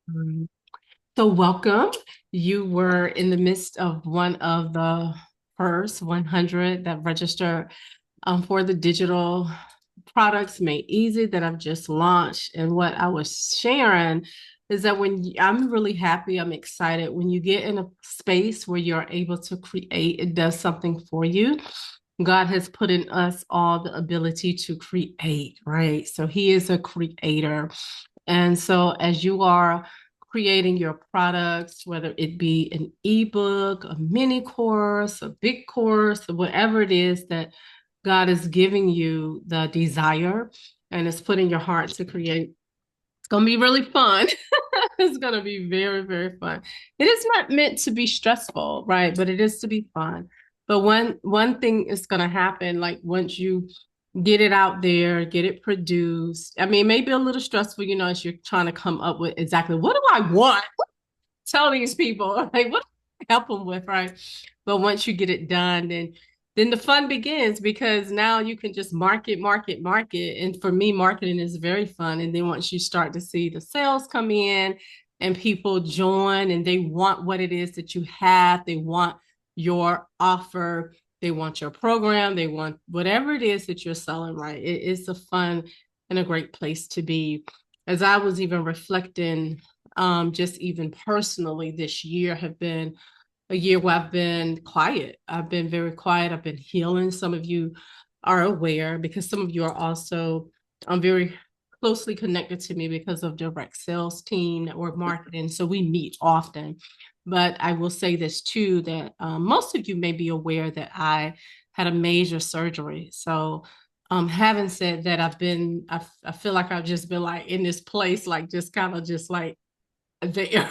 Um, So welcome. You were in the midst of one of the first 100 that registered for the digital products made easy that I've just launched. And what I was sharing is that I'm really happy, I'm excited when you get in a space where you're able to create, it does something for you. God has put in us all the ability to create, right? So He is a creator. And so as you are creating your products, whether it be an ebook, a mini course, a big course, or whatever it is that God is giving you the desire and is put in your heart to create, it's going to be really fun. It's going to be very, very fun. It is not meant to be stressful, right? But it is to be fun. But one thing is going to happen, like once you get it out there, get it produced. I mean, it may be a little stressful, as you're trying to come up with exactly what do I want? Tell these people, like what do I help them with, right? But once you get it done, then the fun begins because now you can just market, market, market. And for me, marketing is very fun. And then once you start to see the sales come in and people join and they want what it is that you have, they want your offer, they want your program, they want whatever it is that you're selling, right? It's a fun and a great place to be. As I was even reflecting, just even personally, this year have been a year where I've been quiet. I've been very quiet. I've been healing. Some of you are aware because some of you are also very closely connected to me because of direct sales team, network marketing. So we meet often. But I will say this too, that most of you may be aware that I had a major surgery. So having said that, I feel like I've just been like in this place, like just kind of just like there.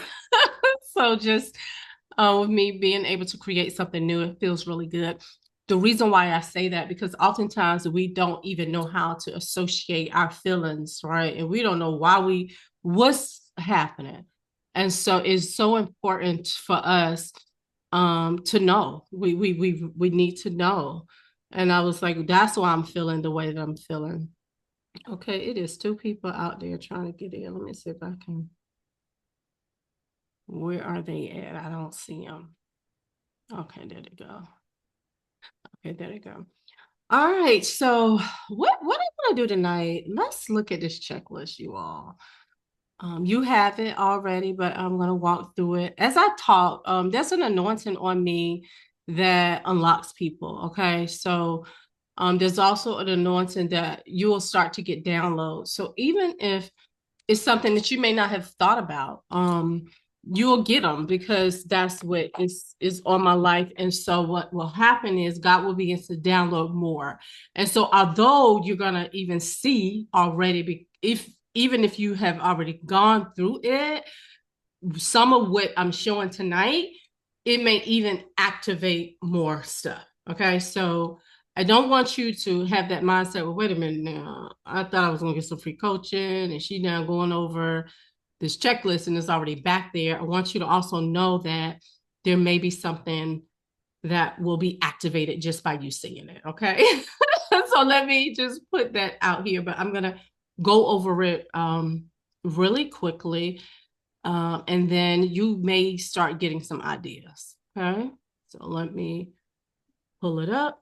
So just with me being able to create something new, it feels really good. The reason why I say that, because oftentimes we don't even know how to associate our feelings, right? And we don't know what's happening. And so it's so important for us to know. We need to know. And I was like, that's why I'm feeling the way that I'm feeling. Okay, it is two people out there trying to get in. Let me see if I can. Where are they at? I don't see them. Okay, there they go. Okay, there they go. All right. So what I want to do tonight, let's look at this checklist, you all. You have it already, but I'm gonna walk through it. As I talk, there's an anointing on me that unlocks people. Okay. So there's also an anointing that you will start to get downloads. So even if it's something that you may not have thought about. You'll get them because that's what is on my life. And so what will happen is God will begin to download more. And so although you're gonna even see already, if even if you have already gone through it, some of what I'm showing tonight, it may even activate more stuff. Okay, so I don't want you to have that mindset. Well, wait a minute now. I thought I was going to get some free coaching, and she now going over this checklist, and it's already back there. I want you to also know that there may be something that will be activated just by you seeing it. Okay, so let me just put that out here, but I'm gonna go over it really quickly and then you may start getting some ideas. Okay. So let me pull it up.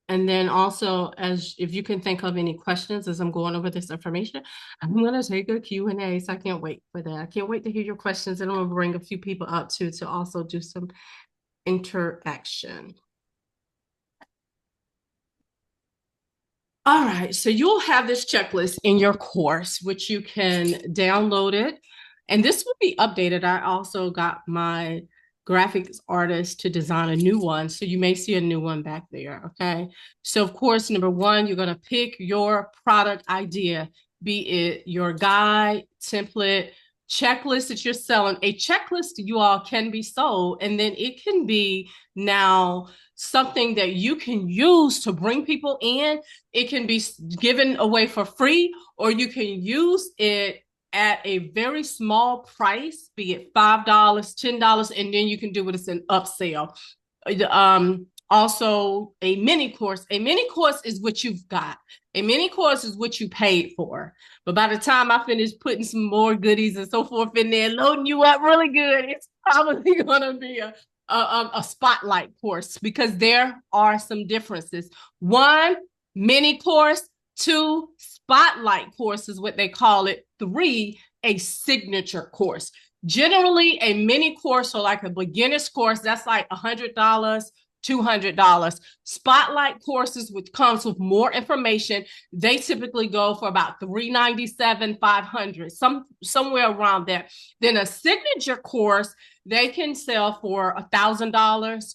And then also, as if you can think of any questions as I'm going over this information, I'm going to take a Q&A. So I can't wait for that. I can't wait to hear your questions. And I'm going to bring a few people up too to also do some interaction. All right, so you'll have this checklist in your course, which you can download it. And this will be updated. I also got my graphics artist to design a new one. So you may see a new one back there. Okay. So, of course, number one, you're going to pick your product idea, be it your guide, template, checklist that you're selling. A checklist, you all can be sold, and then it can be now something that you can use to bring people in. It can be given away for free, or you can use it at a very small price, be it $5, $10, and then you can do it as an upsell. also a mini course. A mini course is what you've got. A mini course is what you paid for. But by the time I finish putting some more goodies and so forth in there, loading you up really good, it's probably going to be a spotlight course because there are some differences. One, mini course. Two, spotlight course is what they call it. Three, a signature course. Generally, a mini course or like a beginner's course, that's like $100, $200. Spotlight courses, which comes with more information, they typically go for about $397, $500, somewhere around there. Then a signature course, they can sell for $1,000,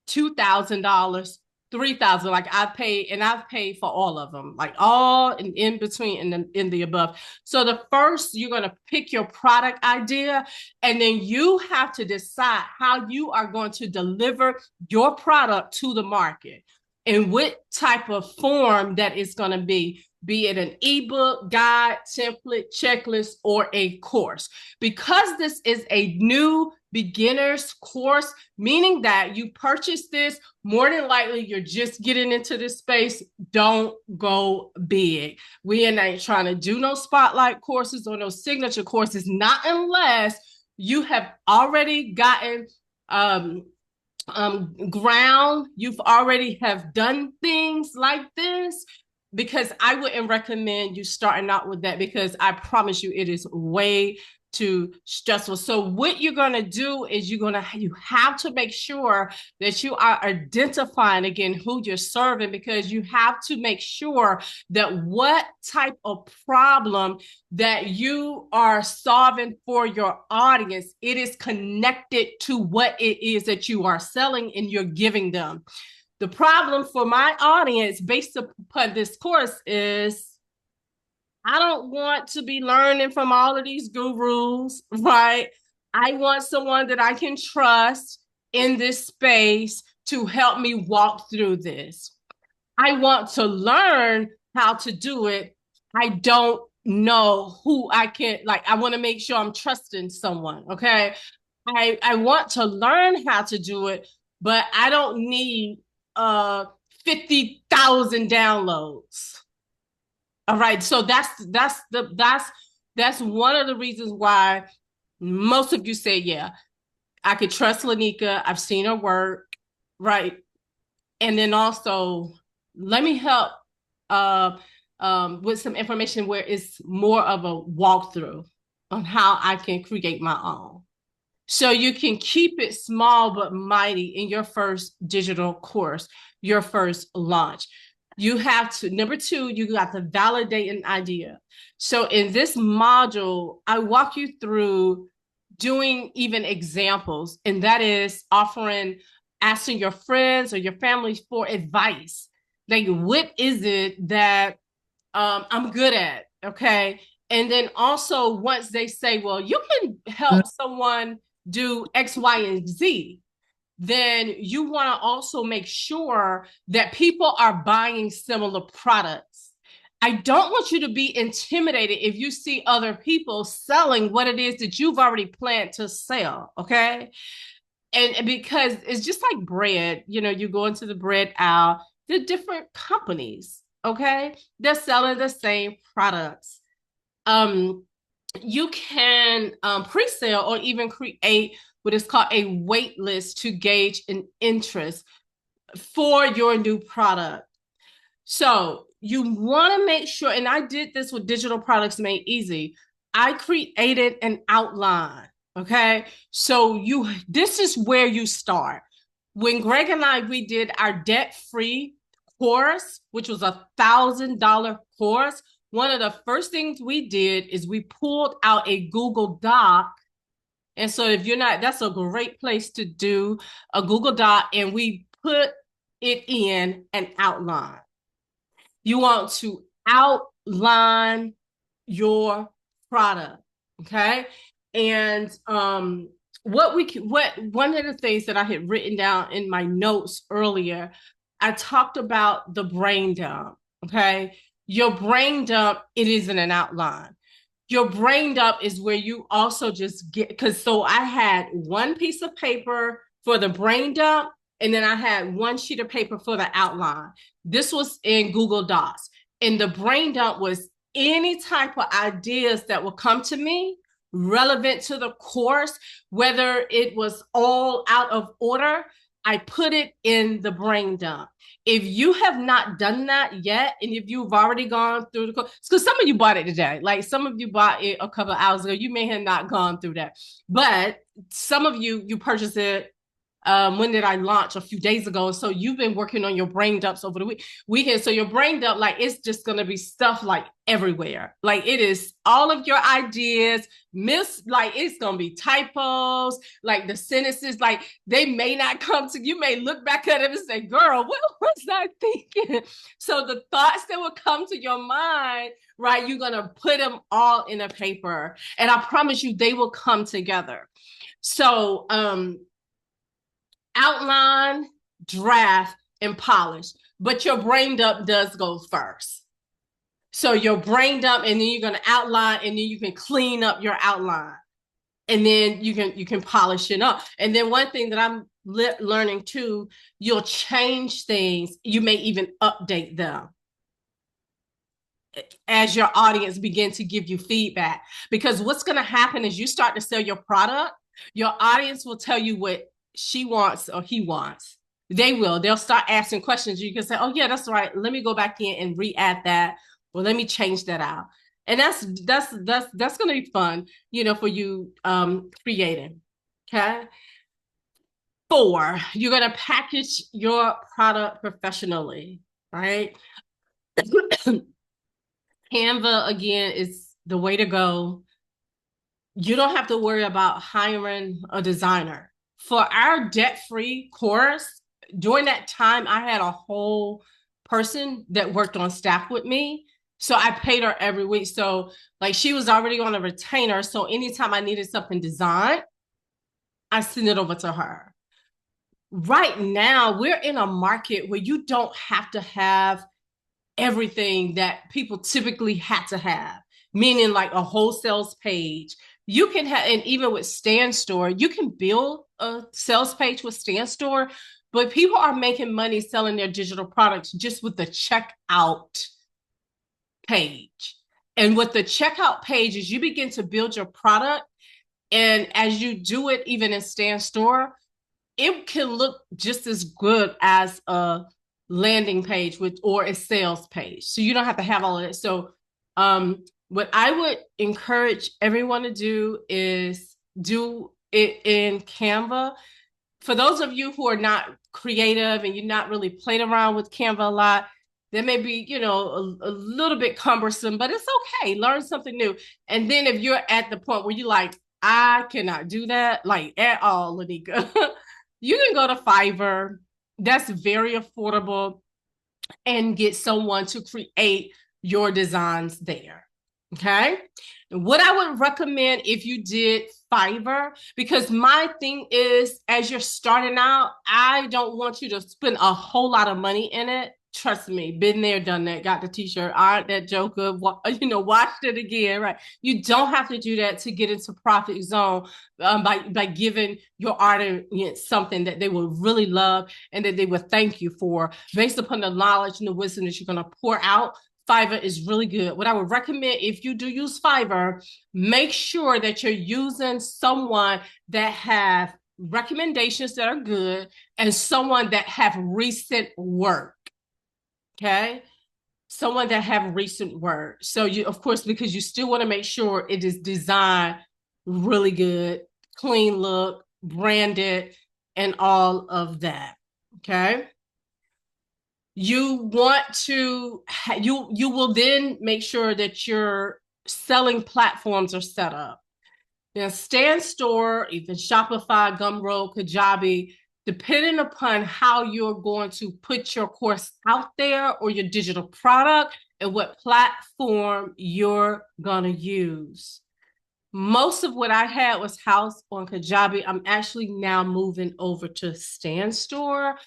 $2,000, 3,000. Like I've paid for all of them, like all in between and in the above. So the first, you're going to pick your product idea, and then you have to decide how you are going to deliver your product to the market and what type of form that is going to be it an ebook, guide, template, checklist, or a course. Because this is a new beginner's course, meaning that you purchase this, more than likely you're just getting into this space. Don't go big. We ain't trying to do no spotlight courses or no signature courses, not unless you have already gotten ground, you've already have done things like this, because I wouldn't recommend you starting out with that, because I promise you it is way too stressful. So what you're going to do is you have to make sure that you are identifying again who you're serving, because you have to make sure that what type of problem that you are solving for your audience, it is connected to what it is that you are selling and you're giving them. The problem for my audience based upon this course is I don't want to be learning from all of these gurus, right? I want someone that I can trust in this space to help me walk through this. I want to learn how to do it. I don't know who I can, like, I want to make sure I'm trusting someone, okay? I want to learn how to do it, but I don't need 50,000 downloads. All right, so that's one of the reasons why most of you say, yeah, I could trust Lenika. I've seen her work, right? And then also, let me help with some information where it's more of a walkthrough on how I can create my own. So you can keep it small but mighty in your first digital course, your first launch. You have to, number two, you got to validate an idea. So in this module, I walk you through doing even examples, and that is asking your friends or your family for advice. Like, what is it that I'm good at? Okay. And then also, once they say, well, you can help someone do X, Y, and Z, then you want to also make sure that people are buying similar products. I don't want you to be intimidated if you see other people selling what it is that you've already planned to sell, okay? And because it's just like bread, you go into the bread aisle, they're different companies, okay? They're selling the same products. You can pre-sale or even create what is called a wait list to gauge an interest for your new product. So you want to make sure, and I did this with Digital Products Made Easy. I created an outline, okay? So this is where you start. When Greg and we did our debt-free course, which was $1,000 course, one of the first things we did is we pulled out a Google Doc. And so if you're not, that's a great place to do a Google Doc, and we put it in an outline. You want to outline your product, okay? And one of the things that I had written down in my notes earlier, I talked about the brain dump, okay? Your brain dump, it isn't an outline. Your brain dump is where you also just get, so I had one piece of paper for the brain dump, and then I had one sheet of paper for the outline. This was in Google Docs. And the brain dump was any type of ideas that would come to me relevant to the course, whether it was all out of order, I put it in the brain dump. If you have not done that yet, and if you've already gone through the course, because some of you bought it today, like some of you bought it a couple of hours ago, you may have not gone through that, but some of you purchased it. When did I launch? A few days ago. So you've been working on your brain dumps over the weekend. So your brain dump, like it's just gonna be stuff like everywhere. Like it is all of your ideas, like it's gonna be typos, like the sentences, like they may not come to you, may look back at them and say, girl, what was I thinking? So the thoughts that will come to your mind, right? You're gonna put them all in a paper. And I promise you they will come together. So outline, draft, and polish. But your brain dump does go first. So your brain dump, and then you're going to outline, and then you can clean up your outline, and then you can polish it up. And then one thing that I'm learning too, you'll change things. You may even update them as your audience begin to give you feedback. Because what's going to happen is you start to sell your product, your audience will tell you what she wants or he wants. They'll start asking questions. You can say, oh yeah, that's right, let me go back in and re-add that, or let me change that out. And that's going to be fun, for you creating. Okay. 4, you're going to package your product professionally, right? Canva, again, is the way to go. You don't have to worry about hiring a designer. For our debt-free course, during that time, I had a whole person that worked on staff with me. So I paid her every week. So like she was already on a retainer. So anytime I needed something designed, I send it over to her. Right now, we're in a market where you don't have to have everything that people typically had to have, meaning like a wholesale page. You can have, and even with Stand Store, you can build a sales page with Stand Store, but people are making money selling their digital products just with the checkout page. And with the checkout page, as you begin to build your product, and as you do it, even in Stand Store, it can look just as good as a landing page or a sales page. So you don't have to have all of it. So what I would encourage everyone to do is do it in Canva. For those of you who are not creative and you're not really playing around with Canva a lot, that may be, a little bit cumbersome, but it's okay. Learn something new. And then if you're at the point where you're like, I cannot do that, like at all, Lenika, you can go to Fiverr. That's very affordable, and get someone to create your designs there. Okay. What I would recommend if you did Fiverr, because my thing is, as you're starting out, I don't want you to spend a whole lot of money in it. Trust me, been there, done that, got the t-shirt, aren't that joker, watched it again, right? You don't have to do that to get into profit zone by giving your audience something that they will really love and that they will thank you for based upon the knowledge and the wisdom that you're going to pour out. Fiverr is really good. What I would recommend if you do use Fiverr, make sure that you're using someone that have recommendations that are good and someone that have recent work. Okay. Someone that have recent work. So you, of course, because you still want to make sure it is designed really good, clean look, branded, and all of that. Okay. You want to, you will then make sure that your selling platforms are set up. Now, Stand Store, even Shopify, Gumroad, Kajabi, depending upon how you're going to put your course out there or your digital product and what platform you're going to use. Most of what I had was housed on Kajabi. I'm actually now moving over to Stand Store.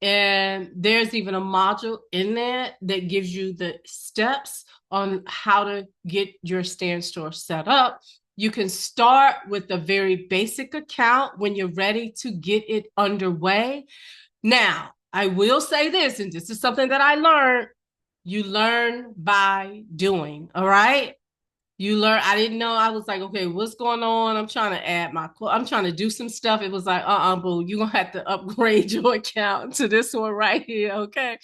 And there's even a module in there that gives you the steps on how to get your Stand Store set up. You can start with a very basic account when you're ready to get it underway. Now, I will say this, and this is something that I learned. You learn by doing, all right? You learn. I didn't know. I was like, okay, what's going on? I'm trying to I'm trying to do some stuff. It was like, boo, you're gonna have to upgrade your account to this one right here. Okay.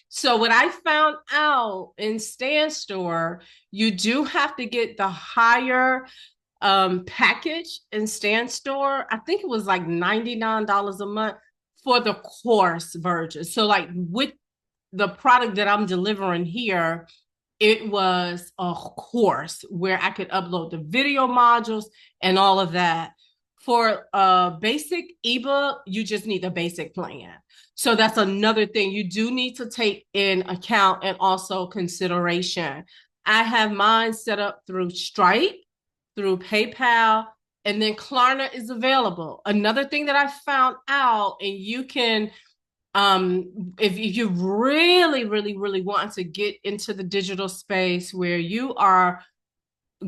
So what I found out in Stan Store, you do have to get the higher package in Stan Store. I think it was like $99 a month for the course version. So like with the product that I'm delivering here, it was a course where I could upload the video modules and all of that. For a basic ebook, you just need the basic plan. So that's another thing you do need to take in account and also consideration. I have mine set up through Stripe, through PayPal, and then Klarna is available. Another thing that I found out, and you can if you really want to get into the digital space where you are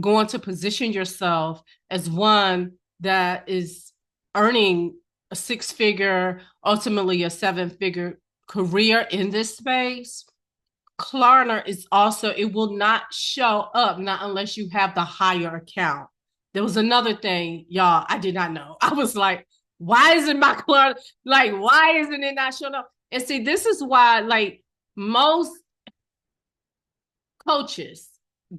going to position yourself as one that is earning a six-figure, ultimately a seven-figure career in this space, Klarna is also, it will not show up not unless you have the higher account. There was another thing, y'all, I did not know. I was like, why isn't my Klarna, like, why isn't it not showing up? And see, this is why, like, most coaches,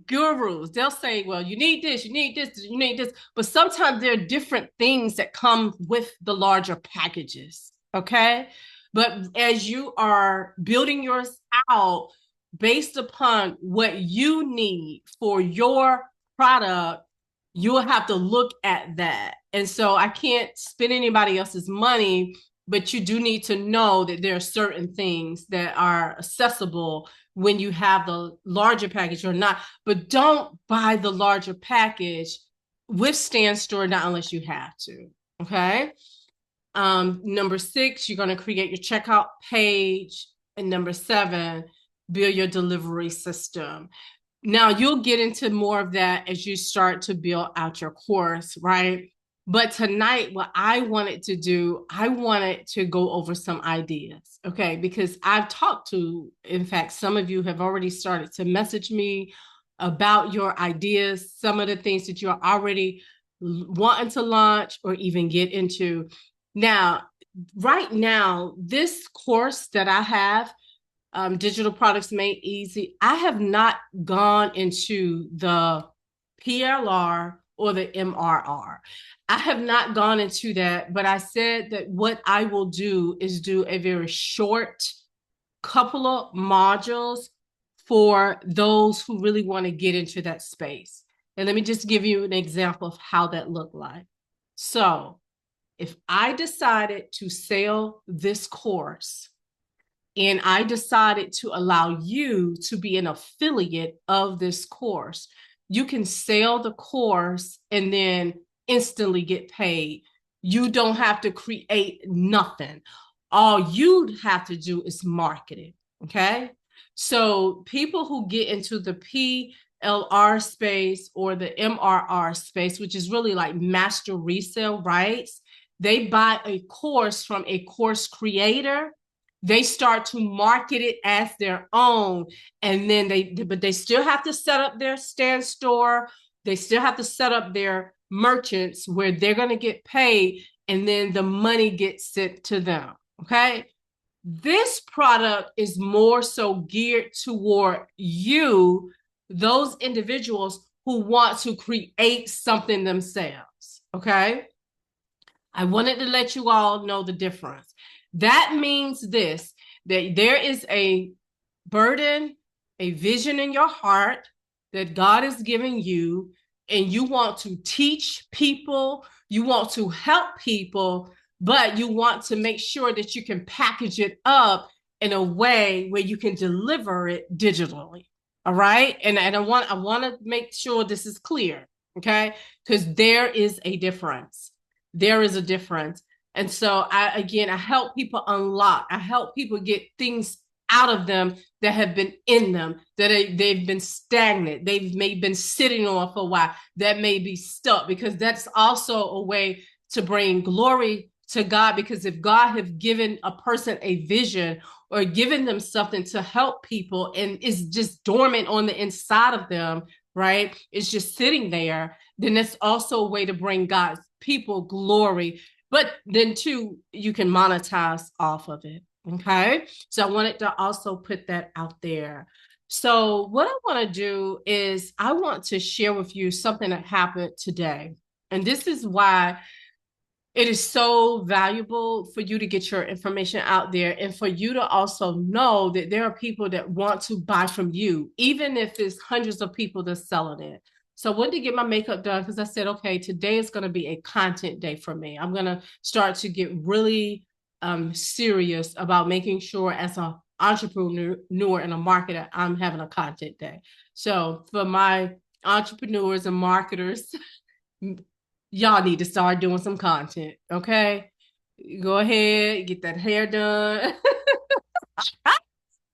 gurus, they'll say, well, you need this, you need this, you need this. But sometimes there are different things that come with the larger packages. Okay. But as you are building yours out based upon what you need for your product, you'll have to look at that. And so I can't spend anybody else's money, but you do need to know that there are certain things that are accessible when you have the larger package or not. But don't buy the larger package with Stan Store, not unless you have to. Okay. Number 6, you're going to create your checkout page. And number 7, build your delivery system. Now you'll get into more of that as you start to build out your course, right? But tonight, what I wanted to do, I wanted to go over some ideas, okay? Because I've talked to, in fact, some of you have already started to message me about your ideas, some of the things that you're already wanting to launch or even get into. Now, right now, this course that I have, Digital Products Made Easy, I have not gone into the PLR or the MRR. I have not gone into that, but I said that what I will do is do a very short couple of modules for those who really want to get into that space. And let me just give you an example of how that looked like. So if I decided to sell this course, and I decided to allow you to be an affiliate of this course, you can sell the course and then instantly get paid. You don't have to create nothing. All you have to do is market it. Okay. So people who get into the PLR space or the MRR space, which is really like master resale rights, they buy a course from a course creator, they start to market it as their own, and then they still have to set up their Stan Store, they still have to set up their merchants where they're going to get paid, and then the money gets sent to them. Okay, this product is more so geared toward you, those individuals who want to create something themselves. Okay, I wanted to let you all know the difference. That means this, that there is a burden, a vision in your heart that God is giving you, and you want to teach people, you want to help people, but you want to make sure that you can package it up in a way where you can deliver it digitally. All right. And I want to make sure this is clear. Okay. Because there is a difference. There is a difference. And so I help people unlock, I help people get things out of them that have been in them, that they've been stagnant, they've maybe been sitting on for a while, that may be stuck, because that's also a way to bring glory to God, because if God have given a person a vision or given them something to help people and it's just dormant on the inside of them, right? It's just sitting there, then it's also a way to bring God's people glory. But then too, you can monetize off of it. Okay. So I wanted to also put that out there. So what I want to do is I want to share with you something that happened today. And this is why it is so valuable for you to get your information out there and for you to also know that there are people that want to buy from you, even if it's hundreds of people that's selling it. So I wanted to get my makeup done because I said, okay, today is going to be a content day for me. I'm going to start to get really serious about making sure as an entrepreneur and a marketer, I'm having a content day. So for my entrepreneurs and marketers, y'all need to start doing some content, okay? Go ahead, get that hair done.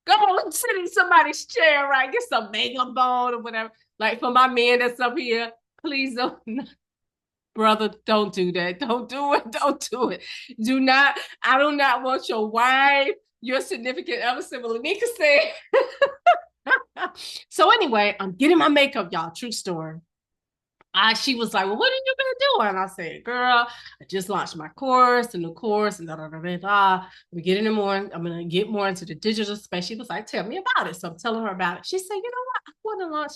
Go on, sit in somebody's chair, right? Get some makeup on or whatever. Like for my man that's up here, please don't, brother, don't do that. Don't do it. Don't do it. Do not. I do not want your wife, your significant other, similar Lenika said. So anyway, I'm getting my makeup, y'all. True story. She was like, well, what have you been doing? I said, girl, I just launched my course, a new course, and da da da da da. We get into more. I'm gonna get more into the digital space. She was like, tell me about it. So I'm telling her about it. She said, you know what? I want to launch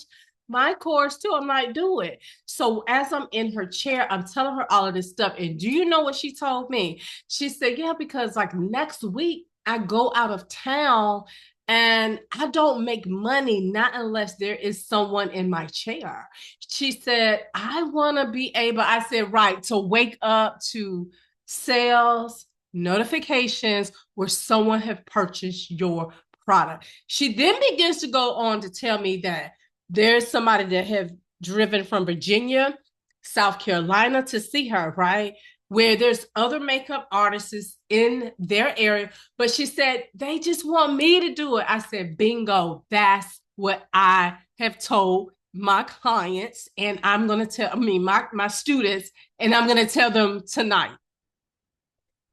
my course too. I'm like, do it. So as I'm in her chair, I'm telling her all of this stuff. And do you know what she told me? She said, yeah, because like next week I go out of town and I don't make money, not unless there is someone in my chair. She said, I want to be able, I said, right, to wake up to sales, notifications where someone have purchased your product. She then begins to go on to tell me that there's somebody that have driven from Virginia, South Carolina to see her, right? Where there's other makeup artists in their area. But she said, they just want me to do it. I said, bingo, that's what I have told my clients. And I'm going to tell, my students, and I'm going to tell them tonight.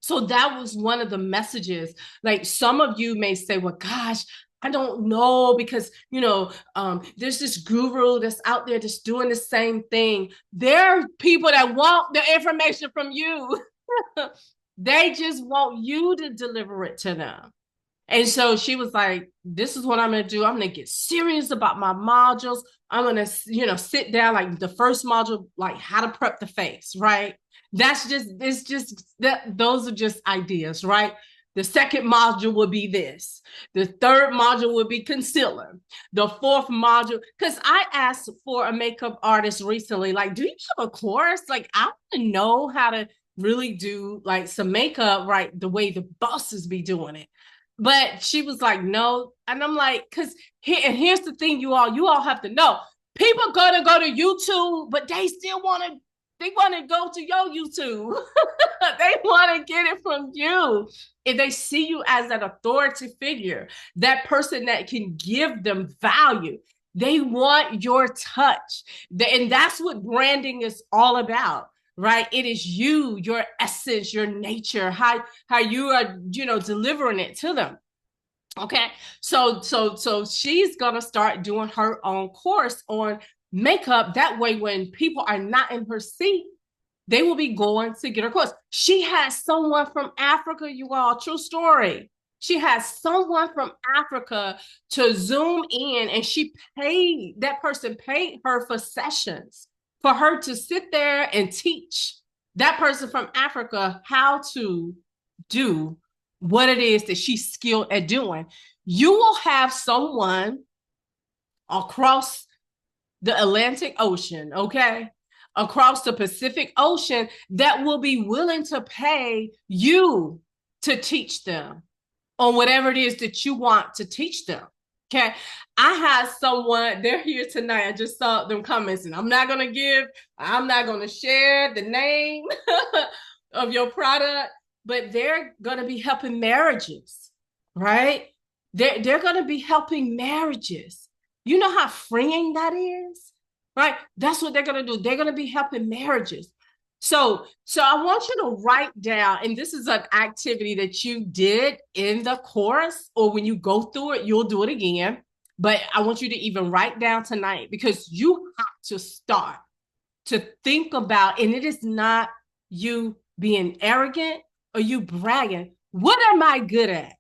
So that was one of the messages. Like some of you may say, well, gosh, I don't know because, there's this guru that's out there just doing the same thing. There are people that want the information from you. They just want you to deliver it to them. And so she was like, this is what I'm going to do. I'm going to get serious about my modules. I'm going to, sit down like the first module, like how to prep the face, right? It's just that those are just ideas, right? The second module would be this. The third module would be concealer. The fourth module, because I asked for a makeup artist recently, like, do you have a course? Like, I want to know how to really do like some makeup, right? The way the bosses be doing it. But she was like, no. And I'm like, because here's the thing, you all have to know. People gonna go to YouTube, but they still they want to go to your YouTube. They want to get it from you. If they see you as an authority figure, that person that can give them value, they want your touch. And that's what branding is all about, right? It is you, your essence, your nature, how you are, delivering it to them. Okay. So she's gonna start doing her own course on makeup. That way, when people are not in her seat, they will be going to get her course. She has someone from Africa, you all, true story. She has someone from Africa to Zoom in, and that person paid her for sessions for her to sit there and teach that person from Africa how to do what it is that she's skilled at doing. You will have someone across the Atlantic Ocean, okay? Across the Pacific Ocean that will be willing to pay you to teach them on whatever it is that you want to teach them. Okay. I have someone, they're here tonight. I just saw them comments, and I'm not going to share the name of your product, but they're going to be helping marriages, right? They're going to be helping marriages. You know how freeing that is, right? That's what they're going to do. They're going to be helping marriages. So I want you to write down, and this is an activity that you did in the course, or when you go through it, you'll do it again. But I want you to even write down tonight because you have to start to think about, and it is not you being arrogant or you bragging. What am I good at?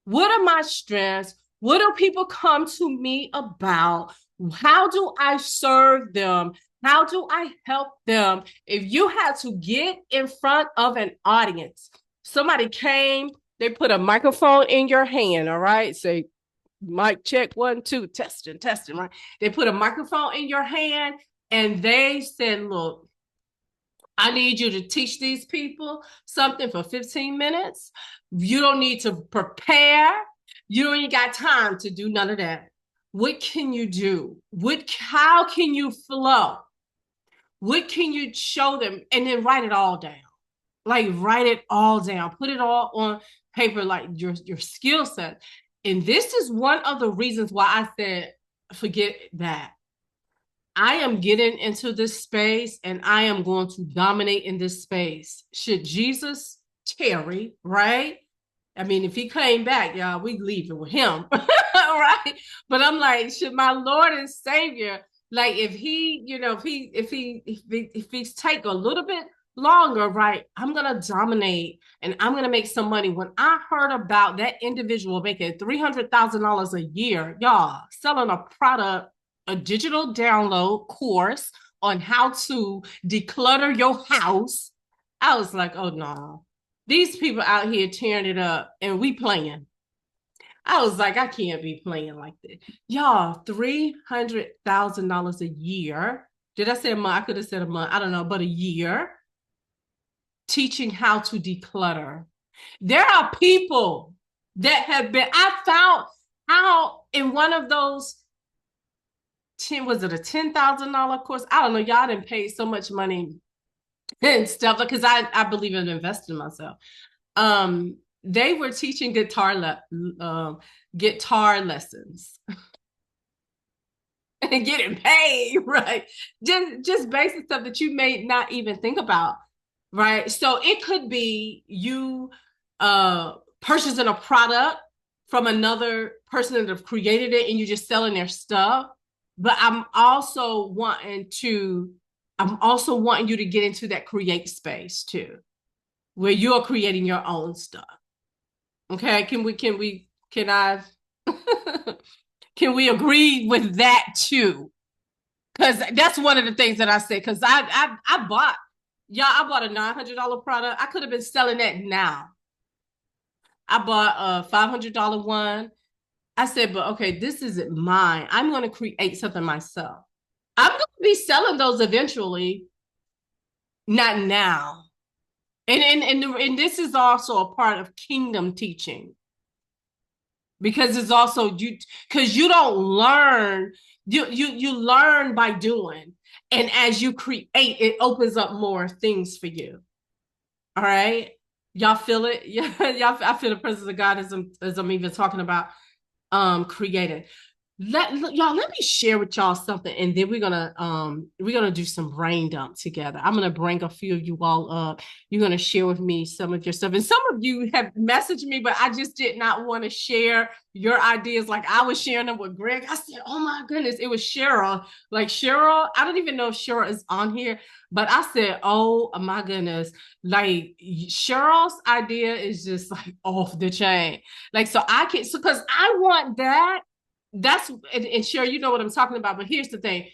What are my strengths? What do people come to me about? How do I serve them? How do I help them? If you had to get in front of an audience, somebody came, they put a microphone in your hand, all right? Say, mic check, 1, 2, testing, right? They put a microphone in your hand and they said, look, I need you to teach these people something for 15 minutes. You don't need to prepare. You don't even got time to do none of that. What can you do? How can you flow? What can you show them? And then write it all down. Like write it all down. Put it all on paper, like your skill set. And this is one of the reasons why I said, forget that. I am getting into this space and I am going to dominate in this space. Should Jesus tarry, right? I mean, if he came back, y'all, we leaving with him, right? But I'm like, should my Lord and Savior, like, if he, if he's take a little bit longer, right? I'm gonna dominate and I'm gonna make some money. When I heard about that individual making $300,000 a year, y'all, selling a product, a digital download course on how to declutter your house, I was like, oh no, these people out here tearing it up and we playing. I was like, I can't be playing like this. Y'all, $300,000 a year. Did I say a month? I could have said a month. I don't know, but a year teaching how to declutter. There are people that have been, I found out in one of those 10, was it a $10,000 course? I don't know. Y'all didn't pay so much money and stuff because I believe in investing in myself. They were teaching guitar lessons and getting paid, right? Just basic stuff that you may not even think about, right? So it could be you purchasing a product from another person that have created it and you're just selling their stuff. But I'm also wanting you to get into that create space too, where you're creating your own stuff. Okay, can I can we agree with that too? Because that's one of the things that I said. Because I bought a $900 product. I could have been selling that now. I bought a $500 one. I said, but okay, this isn't mine. I'm going to create something myself. I'm going to be selling those eventually, not now. And this is also a part of kingdom teaching because it's also because you don't learn, you learn by doing, and as you create, it opens up more things for you. All right, y'all feel it? Yeah, y'all. I feel the presence of God as I'm even talking about creating. Let me share with y'all something, and then we're gonna do some brain dump together. I'm gonna bring a few of you all up. You're gonna share with me some of your stuff, and some of you have messaged me, but I just did not want to share your ideas like I was sharing them with Greg. I said, oh my goodness, it was Cheryl. Like Cheryl, I don't even know if Cheryl is on here, but I said, oh my goodness, like Cheryl's idea is just like off the chain. Like so because I want that. That's and Cheryl, you know what I'm talking about. But here's the thing: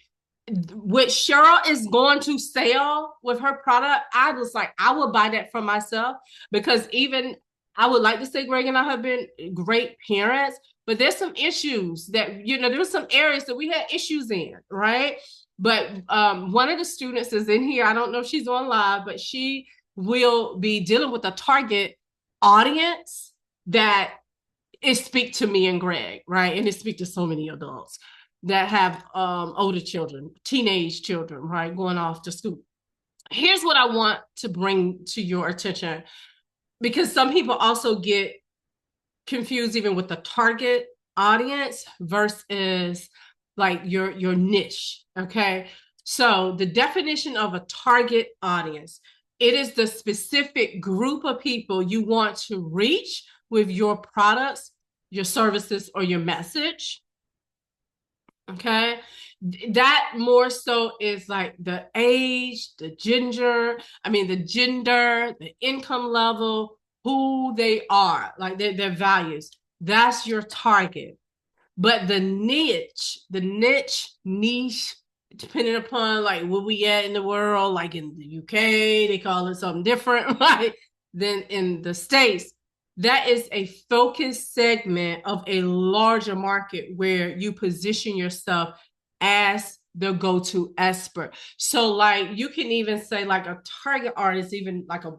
what Cheryl is going to sell with her product, I was like, I will buy that for myself because even I would like to say Greg and I have been great parents, but there's some issues that there's some areas that we had issues in, right? But one of the students is in here. I don't know if she's on live, but she will be dealing with a target audience that it speak to me and Greg, right? And it speak to so many adults that have older children, teenage children, right, going off to school. Here's what I want to bring to your attention, because some people also get confused even with the target audience versus like your niche. Okay. So the definition of a target audience, it is the specific group of people you want to reach with your products, your services, or your message. Okay. That more so is like the age, the gender, the income level, who they are, like their values. That's your target. But niche, depending upon like where we at in the world, like in the UK, they call it something different, right? Than in the States. That is a focused segment of a larger market where you position yourself as the go-to expert. So like you can even say like a target artist, even like a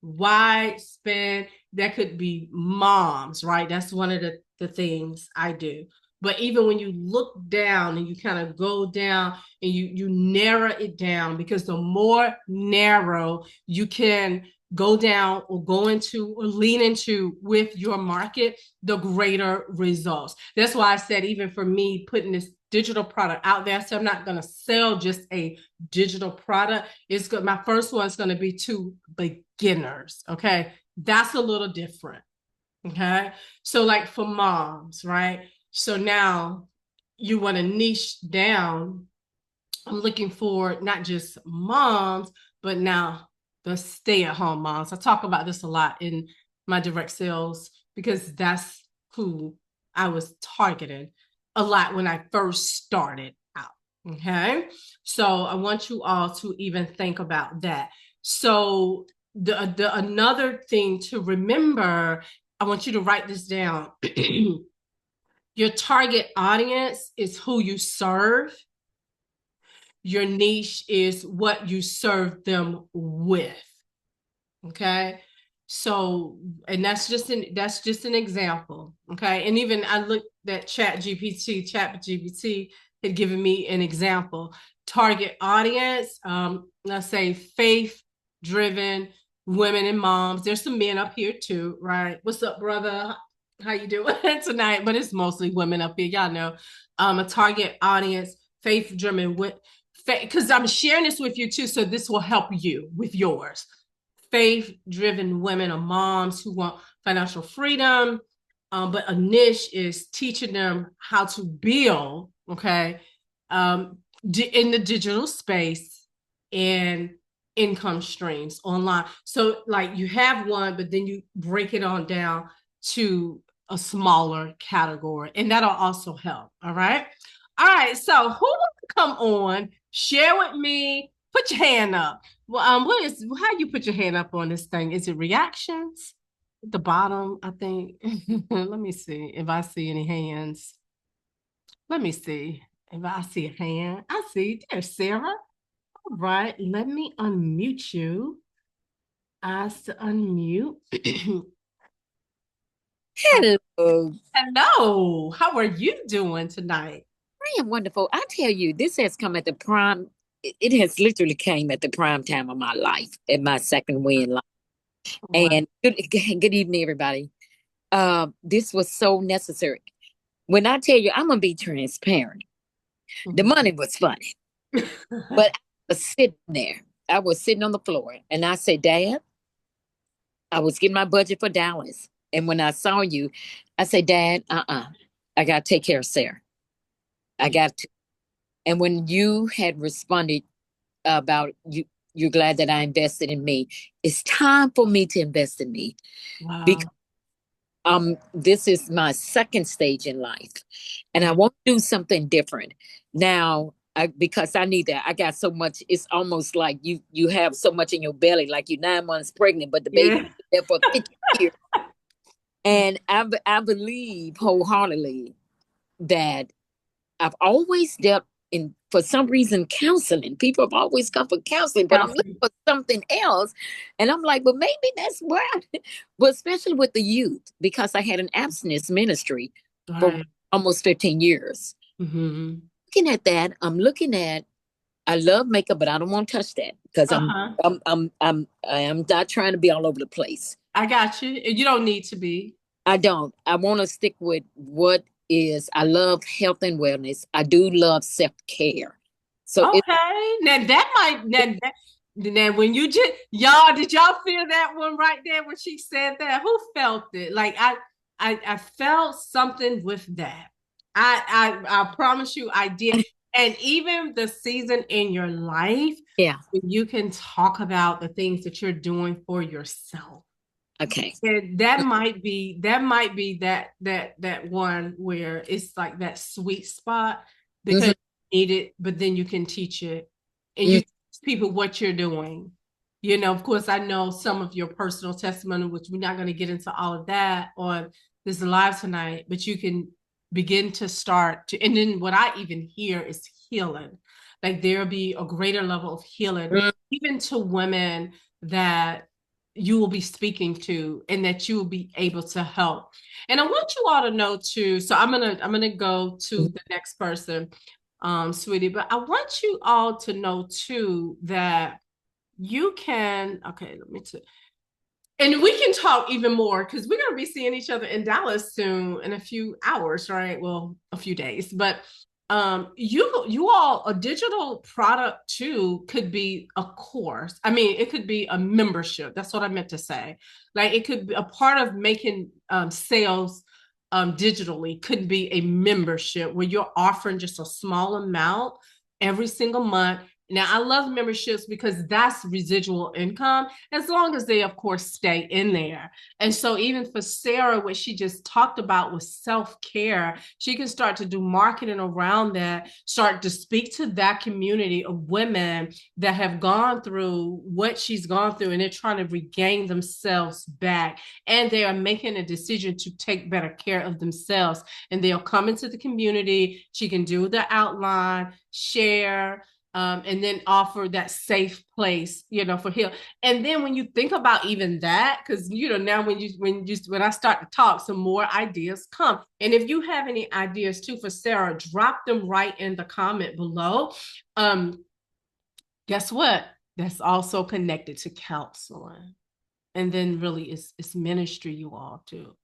wide span that could be moms, right? That's one of the things I do. But even when you look down and you kind of go down and you narrow it down, because the more narrow you can go down or go into or lean into with your market, the greater results. That's why I said, even for me, putting this digital product out there, so I'm not going to sell just a digital product. It's good. My first one's going to be to beginners. Okay. That's a little different. Okay. So, like for moms, right? So now you want to niche down. I'm looking for not just moms, but now the stay-at-home moms. I talk about this a lot in my direct sales because that's who I was targeting a lot when I first started out. Okay. So I want you all to even think about that. So the another thing to remember, I want you to write this down. Your target audience is who you serve. Your niche is what you serve them with. Okay. So, and that's just an example. Okay. And even I looked at Chat GPT had given me an example. Target audience, let's say faith driven women and moms. There's some men up here too, right? What's up, brother? How you doing tonight? But it's mostly women up here. Y'all know. A target audience, faith driven, because I'm sharing this with you too, so this will help you with yours. Faith-driven women or moms who want financial freedom, but a niche is teaching them how to build, okay, in the digital space and income streams online. So like you have one, but then you break it on down to a smaller category, and that'll also help. All right. All right. So who wants to come on? Share with me. Put your hand up. Well, how you put your hand up on this thing? Is it reactions? At the bottom, I think. Let me see if I see any hands. Let me see if I see a hand. I see. There's Sarah. All right. Let me unmute you. Ask to unmute. Hello. Hello. How are you doing tonight? I am wonderful. I tell you, this has come at the prime. It has literally came at the prime time of my life, at my second win life. Wow. And good evening, everybody. This was so necessary. When I tell you, I'm gonna be transparent. The money was funny, but I was sitting there. I was sitting on the floor, and I said, "Dad," I was getting my budget for Dallas, and when I saw you, I said, "Dad, I gotta take care of Sarah. I got to." And when you had responded about you're glad that I invested in me. It's time for me to invest in me Wow. because this is my second stage in life, and I Wow. want to do something different now. Because I need that. I got so much. It's almost like you have so much in your belly, like you're 9 months pregnant, but the baby Yeah. there for 50 years. And I believe wholeheartedly that I've always dealt in, for some reason, counseling. People have always come for counseling, but I'm looking Counseling. for something else. And I'm like, but maybe that's where but especially with the youth, because I had an abstinence ministry for Right. almost 15 years. Mm-hmm. Looking at that, I'm looking at, I love makeup, but I don't want to touch that because Uh-huh. I am not trying to be all over the place. I got you. You don't need to be. I don't. I want to stick with what is, I love health and wellness. I do love self care. So it Okay. Now that might now when you just y'all did y'all feel that one right there when she said that? Who felt it? Like I felt something with that. I promise you I did. And even the season in your life, yeah. you can talk about the things that you're doing for yourself. Okay. And that might be that one where it's like that sweet spot because Mm-hmm. you need it, but then you can teach it and you Mm-hmm. teach people what you're doing. You know, of course, I know some of your personal testimony, which we're not going to get into all of that on this live tonight, but you can begin to start to, and then what I even hear is healing. Like there'll be a greater level of healing, even to women that you will be speaking to and that you will be able to help. And I want you all to know too. So I'm gonna go to the next person, sweetie. But I want you all to know too that you can. Okay, let me. And we can talk even more because we're going to be seeing each other in Dallas soon in a few hours, right? Well, a few days. But you all a digital product too could be a course. I mean, it could be a membership. That's what I meant to say. Like it could be a part of making sales digitally could be a membership where you're offering just a small amount every single month. Now, I love memberships because that's residual income, as long as they, of course, stay in there. And so, even for Sarah, what she just talked about was self care, she can start to do marketing around that, start to speak to that community of women that have gone through what she's gone through and they're trying to regain themselves back. And they are making a decision to take better care of themselves. And they'll come into the community. She can do the outline, share, and then offer that safe place, you know, for heal. And then when you think about even that, because you know now when I start to talk, some more ideas come. And if you have any ideas too for Sarah, drop them right in the comment below. Um, guess what? That's also connected to counseling, and then really it's ministry you all do.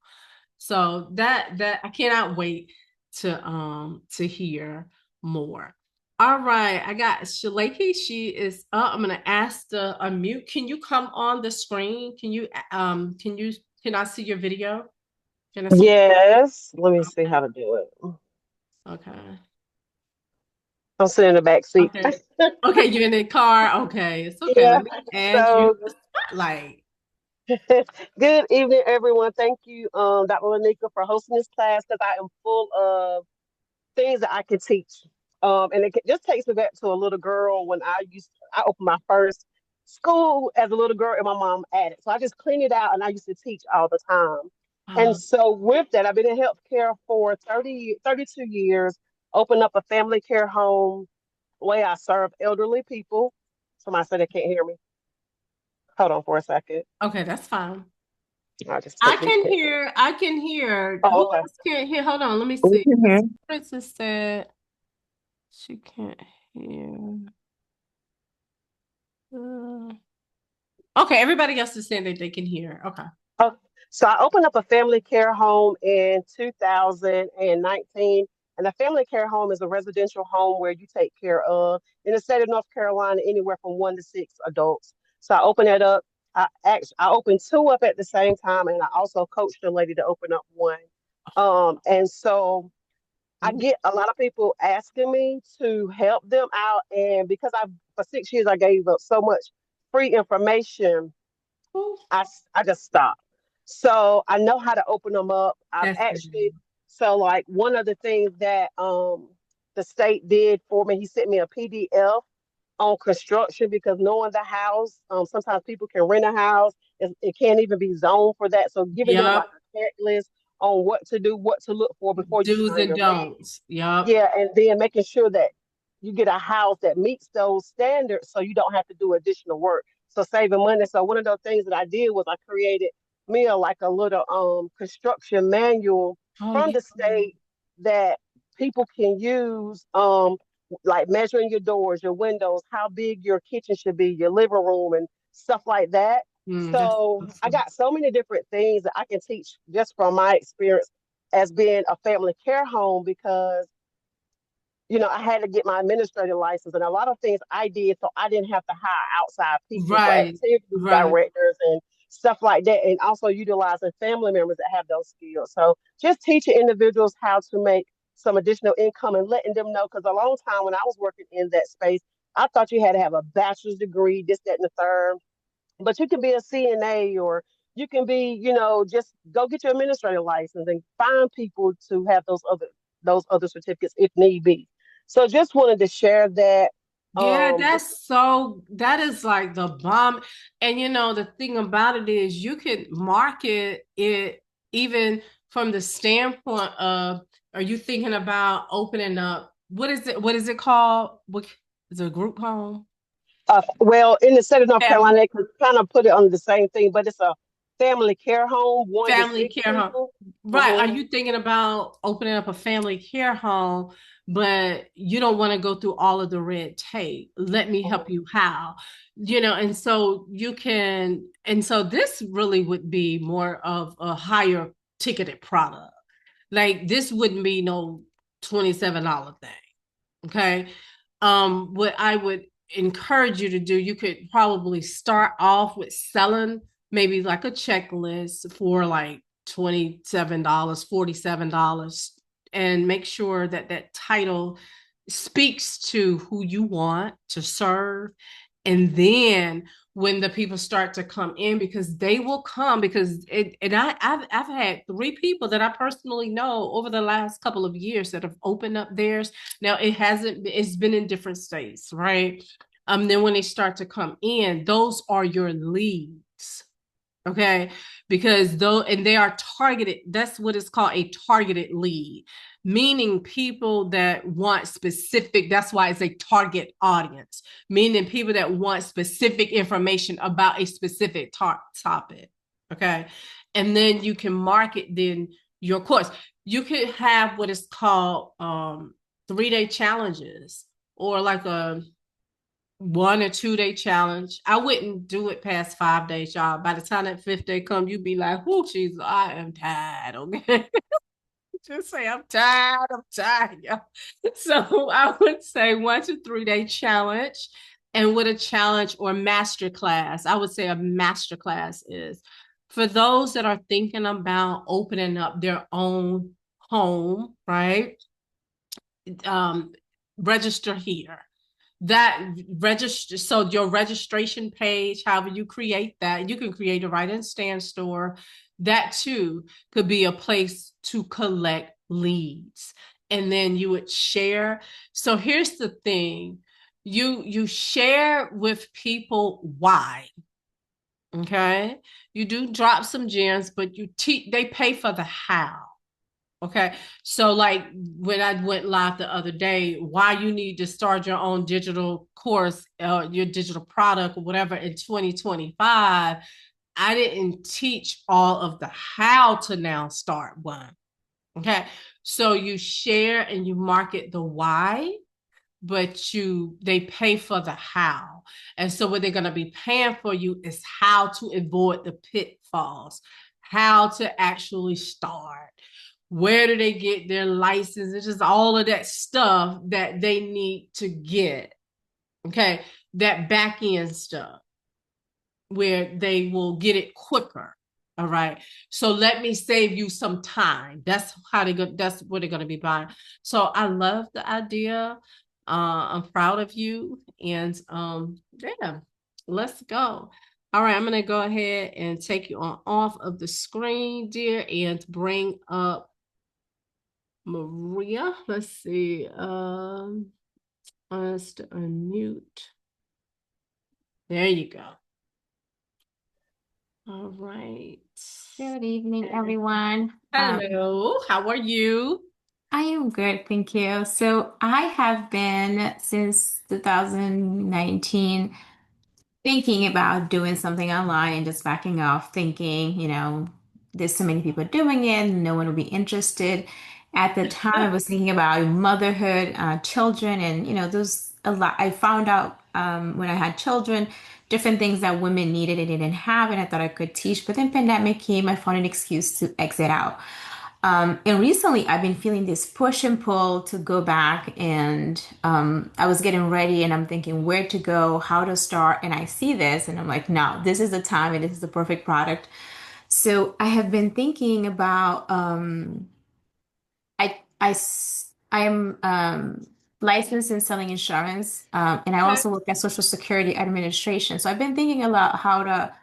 So that I cannot wait to hear more. All right, I got Shalaki. She is up. I'm gonna ask to unmute. Can you come on the screen? Can I see your video? Can I see? Yes, let me see how to do it. Okay. I'm sitting in the back seat. Okay. Okay, you're in the car. Okay, it's okay. Yeah. Let me add you So, to the spotlight. good evening, everyone. Thank you, Dr. Lenika, for hosting this class because I am full of things that I can teach. And just takes me back to a little girl when I opened my first school as a little girl and my mom had it. So I just cleaned it out and I used to teach all the time. And Uh, so with that, I've been in healthcare for 32 years, opened up a family care home way I serve elderly people. Somebody said they can't hear me. Hold on for a second. okay, that's fine. I'll just I take these can headphones. hear. I can hear. Who Oh, okay. else can't hear? Hold on. Let me We see. can hear. Princess said she can't hear. Uh, okay, everybody else is saying that they can hear. Okay. Oh, so I opened up a family care home in 2019. And a family care home is a residential home where you take care of, in the state of North Carolina, anywhere from 1 to 6 adults. So I opened it up. I opened two up at the same time, and I also coached a lady to open up one. And so I get a lot of people asking me to help them out, and because I for 6 years I gave up so much free information, Ooh, I just stopped. So I know how to open them up. I've that's good. actually so like one of the things that the state did for me, he sent me a PDF on construction because knowing the house, sometimes people can rent a house. It can't even be zoned for that. So giving them like Yep. a checklist on what to do, what to look for before you Do's sign and your lease. don'ts. Yep. Yeah, and then making sure that you get a house that meets those standards so you don't have to do additional work. So saving money. So one of those things that I did was I created me like a little construction manual Oh from yeah. the state that people can use like measuring your doors, your windows, how big your kitchen should be, your living room and stuff like that. That's So I awesome. got so many different things that I can teach just from my experience as being a family care home because I had to get my administrative license, and a lot of things I did so I didn't have to hire outside people for Right, activities right. directors and stuff like that, and also utilizing family members that have those skills. So just teaching individuals how to make some additional income and letting them know, because a long time when I was working in that space, I thought you had to have a bachelor's degree, this, that, and the third, but you can be a CNA, or you can be, just go get your administrative license and find people to have those other certificates if need be. So just wanted to share that. Yeah, Just that is like the bomb. And the thing about it is you can market it even from the standpoint of, are you thinking about opening up, what is it called? What is it, a group home? well, in the state of North Family Carolina, they could kind of put it under the same thing, but it's a family care home, one to family six care home. people. Right. Are Hmm. you thinking about opening up a family care home, but you don't want to go through all of the red tape? Let me help Hmm. you how. And so this really would be more of a higher ticketed product. Like this wouldn't be no $27 thing. Okay. What I would encourage you to do, you could probably start off with selling maybe like a checklist for like $27, $47, and make sure that that title speaks to who you want to serve. And then when the people start to come in, because they will come, because I've had three people that I personally know over the last couple of years that have opened up theirs. Now it's been in different states, right? Then when they start to come in, those are your leads. Okay. Because though, and they are targeted, that's what it's called, a targeted lead, meaning people that want specific, that's why it's a target audience, meaning people that want specific information about a specific topic. Okay. And then you can market then your course. You could have what is called 3-day challenges, or like a 1 or 2 day challenge. I wouldn't do it past 5 days, y'all. By the time that fifth day come, you'd be like, "Oh, Jesus, I am tired." Okay, just say, "I'm tired. I'm tired." Y'all. So I would say 1 to 3 day challenge, and with a challenge or master class, I would say a master class is for those that are thinking about opening up their own home, right? Um, Register here, that register, so your registration page, however you create that, you can create a write and stand store. That too could be a place to collect leads, and then you would share. So here's the thing, you share with people why. Okay, you do drop some gems, but they pay for the how. Okay. So like when I went live the other day, why you need to start your own digital course, your digital product or whatever in 2025, I didn't teach all of the how to now start one. Okay. So you share and you market the why, but they pay for the how. And so what they're going to be paying for you is how to avoid the pitfalls, how to actually start. Where do they get their license? It's just all of that stuff that they need to get. Okay. That back end stuff where they will get it quicker. All right. So let me save you some time. That's what they're gonna be buying. So I love the idea. I'm proud of you. And yeah, let's go. All right, I'm gonna go ahead and take you on off of the screen, dear, and bring up Maria. Let's see. Let's unmute. There you go. All right. Good evening, everyone. Hello, how are you? I am good, thank you. So I have been since 2019 thinking about doing something online and just backing off, thinking, there's so many people doing it, and no one will be interested. At the time, I was thinking about motherhood, children, and there's a lot. I found out when I had children, different things that women needed and didn't have, and I thought I could teach. But then pandemic came, I found an excuse to exit out. And recently, I've been feeling this push and pull to go back, and I was getting ready, and I'm thinking where to go, how to start, and I see this, and I'm like, no, this is the time, and this is the perfect product. So I have been thinking about I am licensed in selling insurance, and I Okay. also work at Social Security Administration. So I've been thinking about how to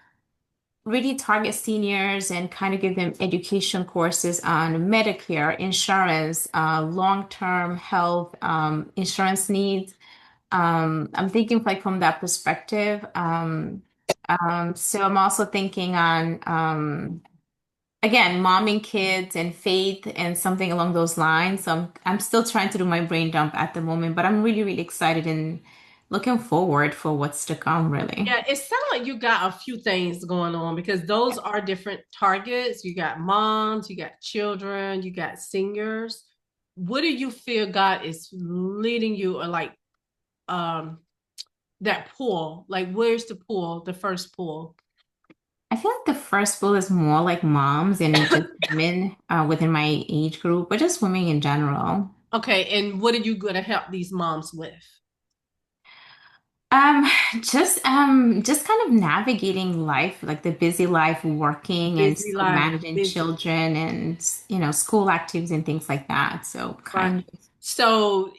really target seniors and kind of give them education courses on Medicare, insurance, long-term health, insurance needs. I'm thinking like from that perspective. So I'm also thinking on again, momming kids and faith and something along those lines. So I'm still trying to do my brain dump at the moment, but I'm really, really excited and looking forward for what's to come, really. Yeah, it sounds like you got a few things going on because those are different targets. You got moms, you got children, you got seniors. What do you feel God is leading you or like um that pull? Like where's the pull, the first pull? I feel like the first book is more like moms and just women within my age group, but just women in general. Okay, and what are you going to help these moms with? Um, just kind of navigating life, like the busy life, working and Busy still life, managing busy, children and school activities and things like that. So right? kind of, So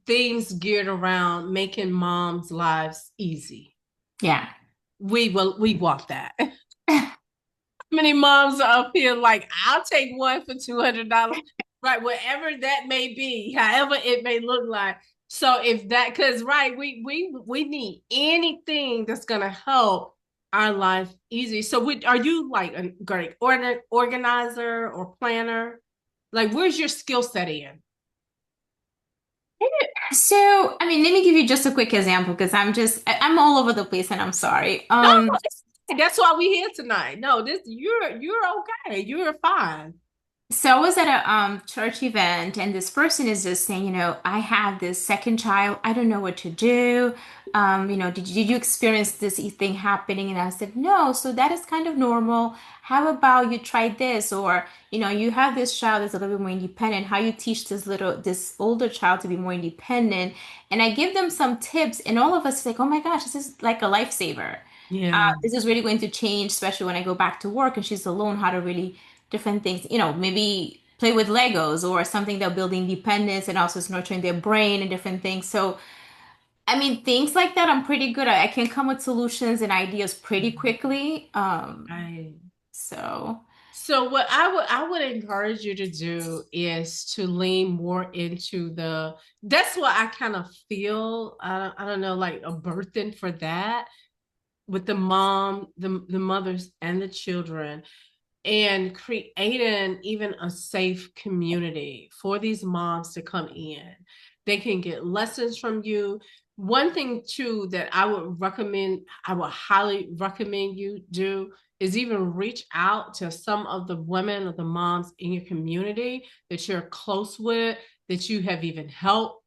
things geared around making moms' lives easy. yeah. We want that. Many moms are up here like, I'll take one for $200, right? Whatever that may be, however it may look like. So if that, because right, we need anything that's gonna help our life easy. So are you like a great organizer or planner? Like, where's your skill set in? So, I mean, let me give you just a quick example because I'm all over the place and I'm sorry. No, that's why we here tonight. No, this you're okay. You're fine. So I was at a church event, and this person is just saying, I have this second child. I don't know what to do. Did you experience this thing happening? And I said, no. So that is kind of normal. How about you try this? Or, you have this child that's a little bit more independent. How you teach this older child to be more independent? And I give them some tips, and all of us like, oh my gosh, this is like a lifesaver. Yeah. This is really going to change, especially when I go back to work and she's alone, how to really different things, maybe play with Legos or something that build independence and also is nurturing their brain and different things. So, I mean, things like that, I'm pretty good at. I can come with solutions and ideas pretty quickly. I So So what I would encourage you to do is to lean more into that's what I kind of feel I don't know like a burden for that with the mom the mothers and the children and creating even a safe community for these moms to come in. They can get lessons from you. One thing too that I would highly recommend you do is even reach out to some of the women or the moms in your community that you're close with, that you have even helped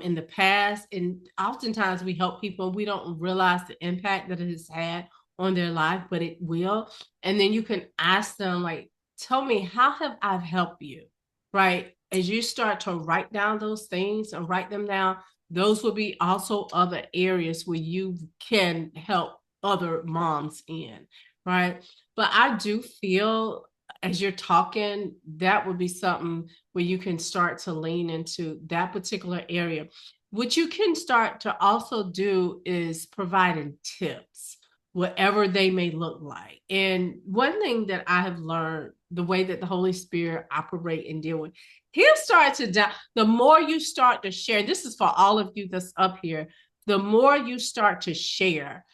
in the past. And oftentimes we help people, we don't realize the impact that it has had on their life, but it will. And then you can ask them, like, tell me, how have I helped you? Right? As you start to write down those things and write them down, those will be also other areas where you can help other moms in. Right. But I do feel as you're talking, that would be something where you can start to lean into that particular area. What you can start to also do is providing tips whatever they may look like. And one thing that I have learned, the way that the Holy Spirit operate and deal with, he'll start to the more you start to share, this is for all of you that's up here, the more you start to share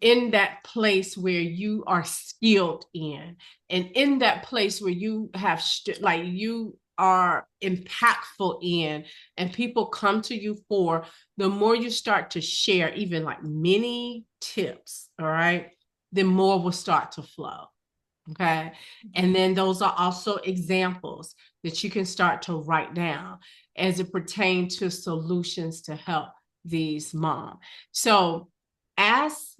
in that place where you are skilled in and in that place where you have like you are impactful in and people come to you for, the more you start to share even like mini tips, all right, then more will start to flow. Okay. And then those are also examples that you can start to write down as it pertains to solutions to help these moms. So ask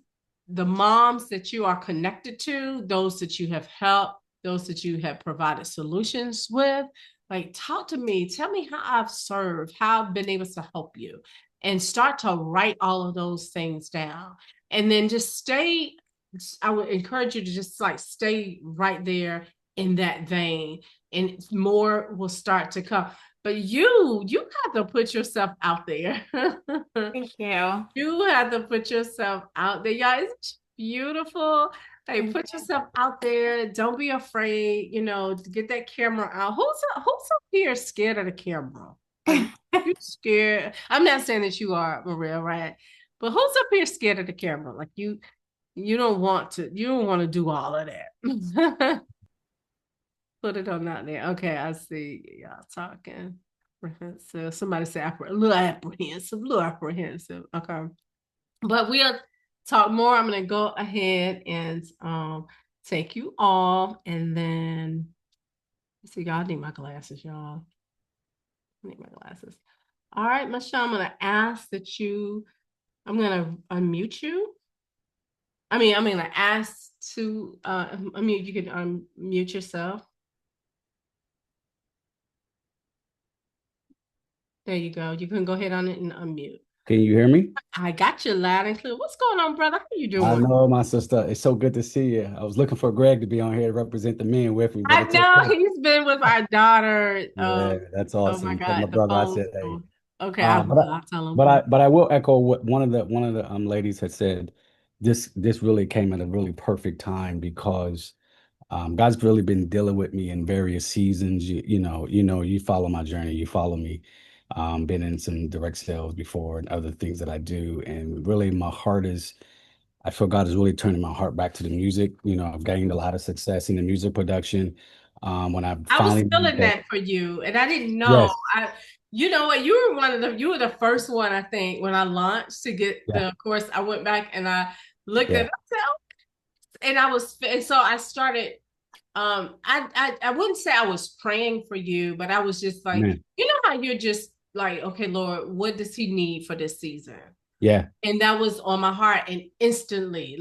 the moms that you are connected to, those that you have helped, those that you have provided solutions with. Like, talk to me, tell me how I've served, how I've been able to help you, and start to write all of those things down. And then just stay, I would encourage you to just like stay right there in that vein, and more will start to come. But you have to put yourself out there. Thank you. You have to put yourself out there. Y'all, it's beautiful. Like, Thank put yourself out there. Don't be afraid, to get that camera out. Who's up here scared of the camera? Like, you. you scared. I'm not saying that you are, Maria, right? But who's up here scared of the camera? Like, you don't want to do all of that. Put it on out there. Okay, I see y'all talking. So somebody say a little apprehensive, little apprehensive. Okay. But we'll talk more. I'm gonna go ahead and take you off, and then see y'all. I need my glasses, y'all. I need my glasses. All right, Michelle, I'm gonna ask that you. I'm gonna unmute you. I'm gonna ask to unmute. You can unmute yourself. There you go. You can go ahead on it and unmute. Can you hear me? I got you loud and clear. What's going on, brother? How you I doing? know, my sister. It's so good to see you. I was looking for Greg to be on here to represent the men with me, but I it's know okay. he's been with our daughter. Yeah, that's Oh my awesome. Tell my God, the brother I phone. said, hey. Okay, I But I, will. I'll tell him. but I will echo what one of the ladies had said. This really came at a really perfect time because God's really been dealing with me in various seasons. You follow my journey, you follow me. Been in some direct sales before and other things that I do, and really my heart is. I feel God is really turning my heart back to the music. I've gained a lot of success in the music production. When I I was finally made feeling that, that for you, and I didn't know. yes, You know what? You were the first one, I think, when I launched to get yeah, the course. I went back and I looked at yeah, myself, and and so I started. I wouldn't say I was praying for you, but I was just like, man, how you're just like, okay, Lord, what does he need for this season? yeah, And that was on my heart, and instantly,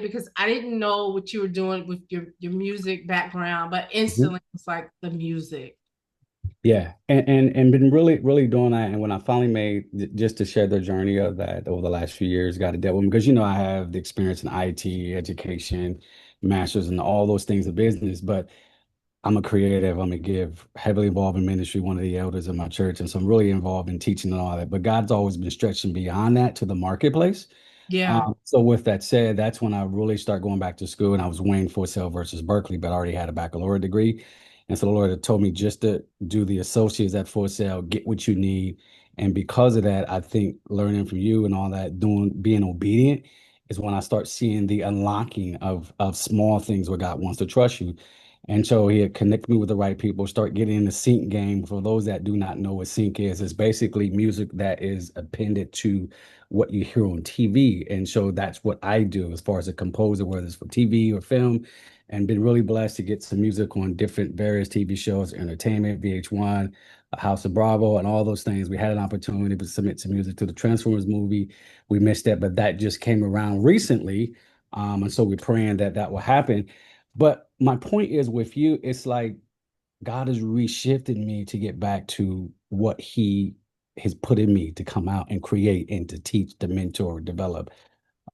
because I didn't know what you were doing with your music background, but mhm, instantly it's like the music. yeah, and been really really doing that. And when I finally made just to share the journey of that over the last few years, got to deal with because I have the experience in IT, education, masters, and all those things of business, but I'm a creative. I'm a give, heavily involved in ministry, one of the elders in my church. And so I'm really involved in teaching and all that. But God's always been stretching beyond that to the marketplace. Yeah, So with that said, that's when I really start going back to school, and I was weighing Fort Sale versus Berkeley, but I already had a baccalaureate degree. And so the Lord had told me just to do the associates at Fort Sale, get what you need. And because of that, I think learning from you and all that, being obedient is when I start seeing the unlocking of small things where God wants to trust you. And so he had connected me with the right people, start getting in the sync game. For those that do not know what sync is, it's basically music that is appended to what you hear on TV. And so that's what I do as far as a composer, whether it's for TV or film, and been really blessed to get some music on different various TV shows, entertainment, VH1, House of Bravo, and all those things. We had an opportunity to submit some music to the Transformers movie. We missed that, but that just came around recently. And so we're praying that that will happen. But my point is with you, it's like God has reshifted me to get back to what He has put in me to come out and create and to teach, to mentor, develop.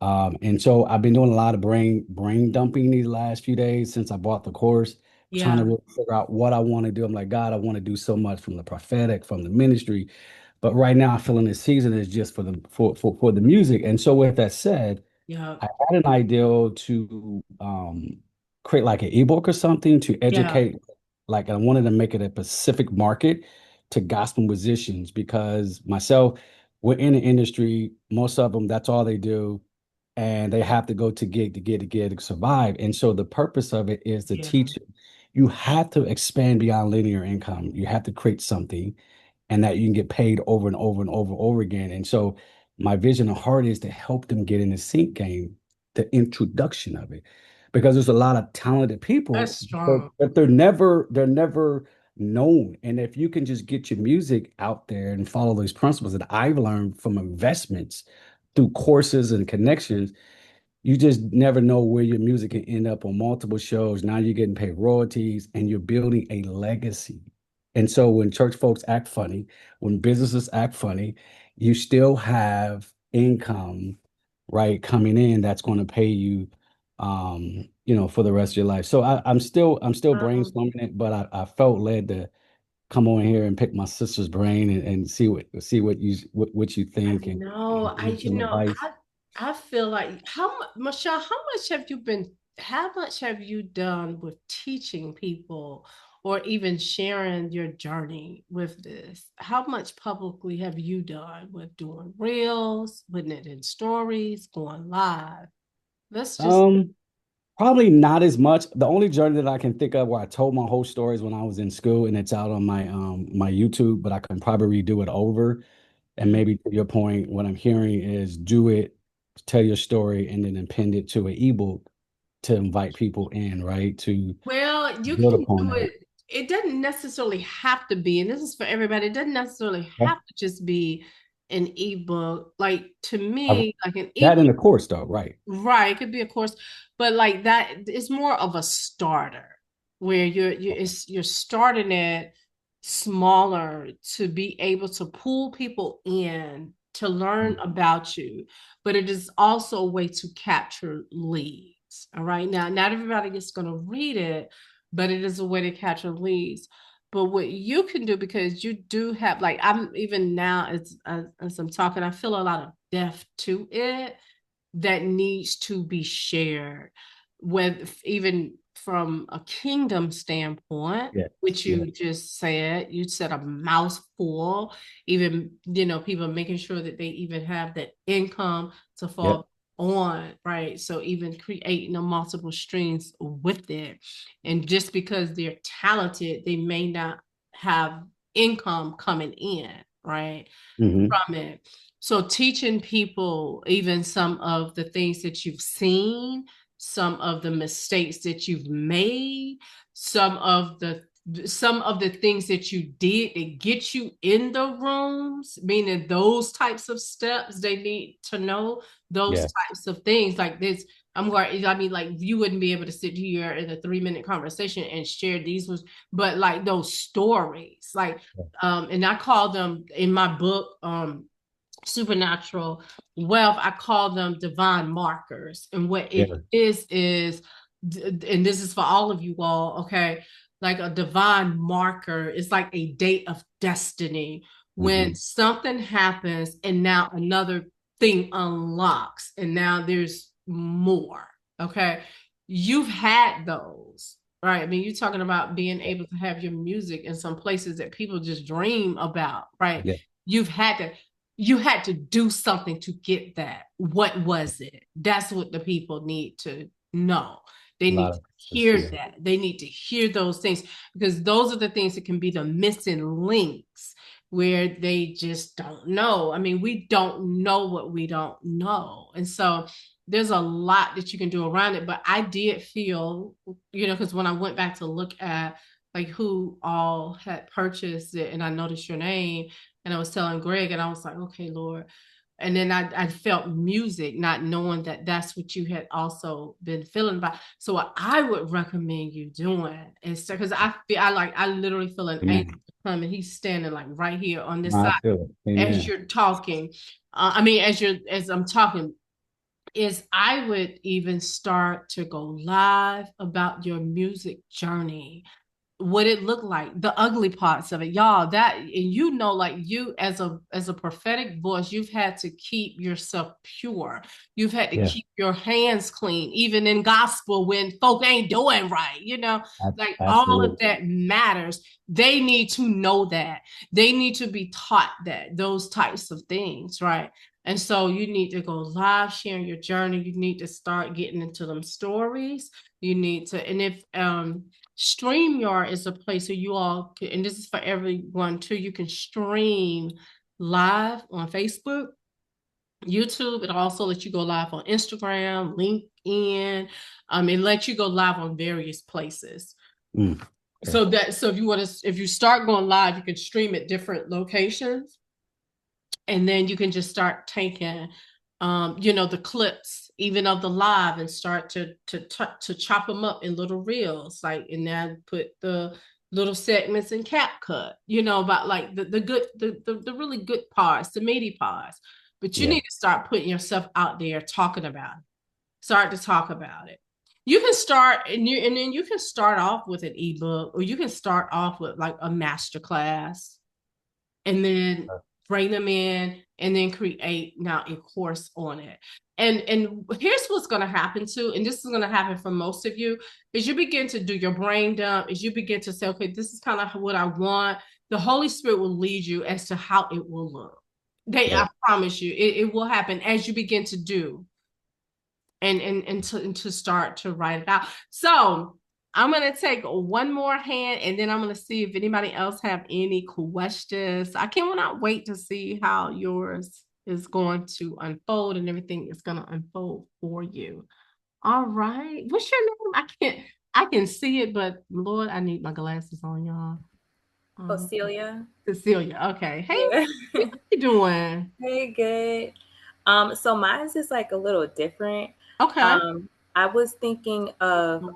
And so I've been doing a lot of brain dumping these last few days since I bought the course, trying to yeah, really figure out what I want to do. I'm like, God, I want to do so much from the prophetic, from the ministry, but right now I feel in this season is just for the music. And so with that said, yeah, I had an idea to create like an ebook or something to yeah, educate, like I wanted to make it a specific market to gospel musicians because myself, we're in the industry, most of them, that's all they do. And they have to go to gig to get to gig to survive. And so the purpose of it is to yeah. teach you have to expand beyond linear income. You have to create something and that you can get paid over and over and over again. And so my vision of heart is to help them get in the sync game, the introduction of it, because there's a lot of talented That's people, strong. but they're never known. And if you can just get your music out there and follow those principles that I've learned from investments through courses and connections, you just never know where your music can end up on multiple shows. Now you're getting paid royalties and you're building a legacy. And so when church folks act funny, when businesses act funny, you still have income, right, coming in that's going to pay you for the rest of your life. So I'm still Um, brainstorming it, but I felt led to come on here and pick my sister's brain and see what you I think and know. give some advice. I feel like Michelle, how much have you done with teaching people or even sharing your journey with this? How much publicly have you done with doing reels, putting it in stories, going live? Let's just Um, Probably not as much. The only journey that I can think of where I told my whole stories when I was in school, and it's out on my YouTube, but I can probably redo it over. And Mhm. maybe to your point, what I'm hearing is do it, tell your story, and then append it to an ebook to invite people in, right? To Well, you build can upon do that. it. It doesn't necessarily have to be, and this is for everybody, it doesn't necessarily Yeah. have to just be an ebook. Like to I- me, like an That ebook, in the course, though, right? right, it could be a course, but like that is more of a starter where you're starting it smaller to be able to pull people in to learn about you, but it is also a way to capture leads. All right. Now, not everybody is going to read it, but it is a way to capture leads. But what you can do, because you do have, like, I'm even now, as I'm talking, I feel a lot of depth to it that needs to be shared with even from a kingdom standpoint, Yeah. which Yeah. you said a mouthful, even people making sure that they even have that income to Yep. fall on, right? So even creating a multiple streams with it. And just because they're talented, they may not have income coming in, right? Hmm. From it. So teaching people even some of the things that you've seen, some of the mistakes that you've made, some of the things that you did that get you in the rooms, meaning those types of steps they need to know, those Yeah. types of things like this. I mean, like you wouldn't be able to sit here in a 3 minute conversation and share these was, but like those stories, like and I call them in my book, Supernatural Wealth, I call them divine markers. And what Yeah. it is, and this is for all of you all, okay? Like a divine marker is like a date of destiny when Hmm. something happens and now another thing unlocks and now there's more, okay? You've had those, right? I mean, you're talking about being able to have your music in some places that people just dream about, right? Yeah. You've had to you had to do something to get that. What was it? That's what the people need to know. They A lot need to of hear consistency. that. They need to hear those things because those are the things that can be the missing links where they just don't know. I mean, we don't know what we don't know. And so there's a lot that you can do around it. But I did feel, because when I went back to look at like who all had purchased it and I noticed your name, and I was telling Greg, and I was like, okay, Lord. And then I felt music, not knowing that that's what you had also been feeling about. So what I would recommend you doing is because I literally feel an angel Amen. coming. He's standing like right here on this I side feel it. as Amen. you're talking. I mean, as I'm talking, is I would even start to go live about your music journey, what it looked like, the ugly parts of it, y'all. That, and like you as a prophetic voice, you've had to keep yourself pure. You've had to Yeah. keep your hands clean, even in gospel when folk ain't doing right. Like all of Absolutely. that matters. They need to know that. They need to be taught that those types of things, right? And so you need to go live sharing your journey. You need to start getting into them stories. You need to, and if StreamYard is a place where you all can, and this is for everyone too, you can stream live on Facebook, YouTube. It also lets you go live on Instagram, LinkedIn. It lets you go live on various places. Mm. Okay. So if you start going live, you can stream at different locations, and then you can just start taking the clips even of the live and start to chop them up in little reels, like, and then put the little segments in CapCut, about like the good, the really good parts, the meaty parts. But you Yeah. need to start putting yourself out there talking about it. Start to talk about it. You can start and then you can start off with an ebook, or you can start off with like a master class, and then bring them in and then create now a course on it. And here's what's going to happen too, and this is going to happen for most of you, is you begin to do your brain dump, as you begin to say, okay, this is kind of what I want. The Holy Spirit will lead you as to how it will look. Yeah. I promise you, it will happen as you begin to do and to start to write it out. So I'm gonna take one more hand, and then I'm gonna see if anybody else have any questions. I cannot wait to see how yours is going to unfold and everything is gonna unfold for you. All right. What's your name? I can see it, but Lord, I need my glasses on, y'all. Oh, Um, Celia. Cecilia. Okay. Hey, Yeah. what you doing? Hey, good. So mine's is like a little different. Okay. Um, I was thinking of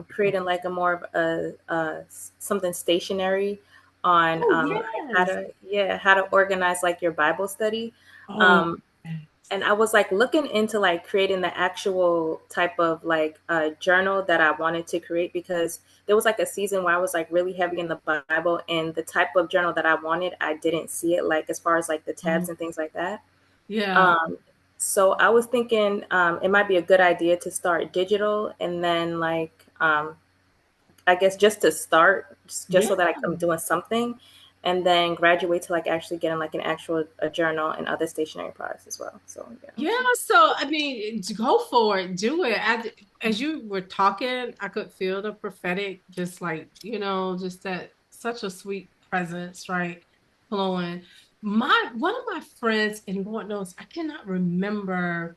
creating like a more of something stationary on Oh, like how yes. to how to organize like your Bible study. Oh, Um, yes. and I was like looking into like creating the actual type of like journal that I wanted to create, because there was like a season where I was like really heavy in the Bible, and the type of journal that I wanted, I didn't see it, like as far as like the tabs Oh, and things like that. yeah. Um, so I was thinking it might be a good idea to start digital, and then like I guess just to start, just Yeah. so that like I'm doing something, and then graduate to like actually getting like an actual a journal and other stationery products as well. So yeah. Yeah, so I mean, go for it, do it. As you were talking, I could feel the prophetic, just like, just that such a sweet presence, right? Flowing. One of my friends, and Lord knows, I cannot remember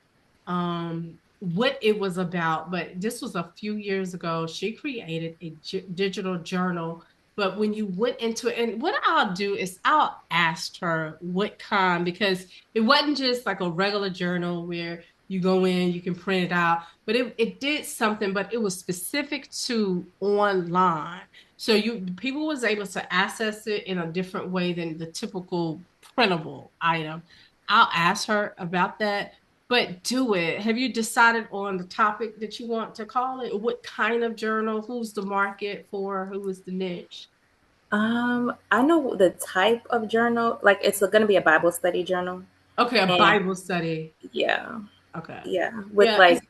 what it was about, but this was a few years ago. She created a digital journal. But when you went into it, and what I'll do is I'll ask her what kind, because it wasn't just like a regular journal where you go in, you can print it out, but it did something, but it was specific to online. So people was able to access it in a different way than the typical printable item. I'll ask her about that, but do it. Have you decided on the topic that you want to call it? What kind of journal? Who's the market for? Who is the niche? I know the type of journal, like it's going to be a Bible study journal, Okay, a and Bible study. yeah, Okay. yeah, with Yeah. like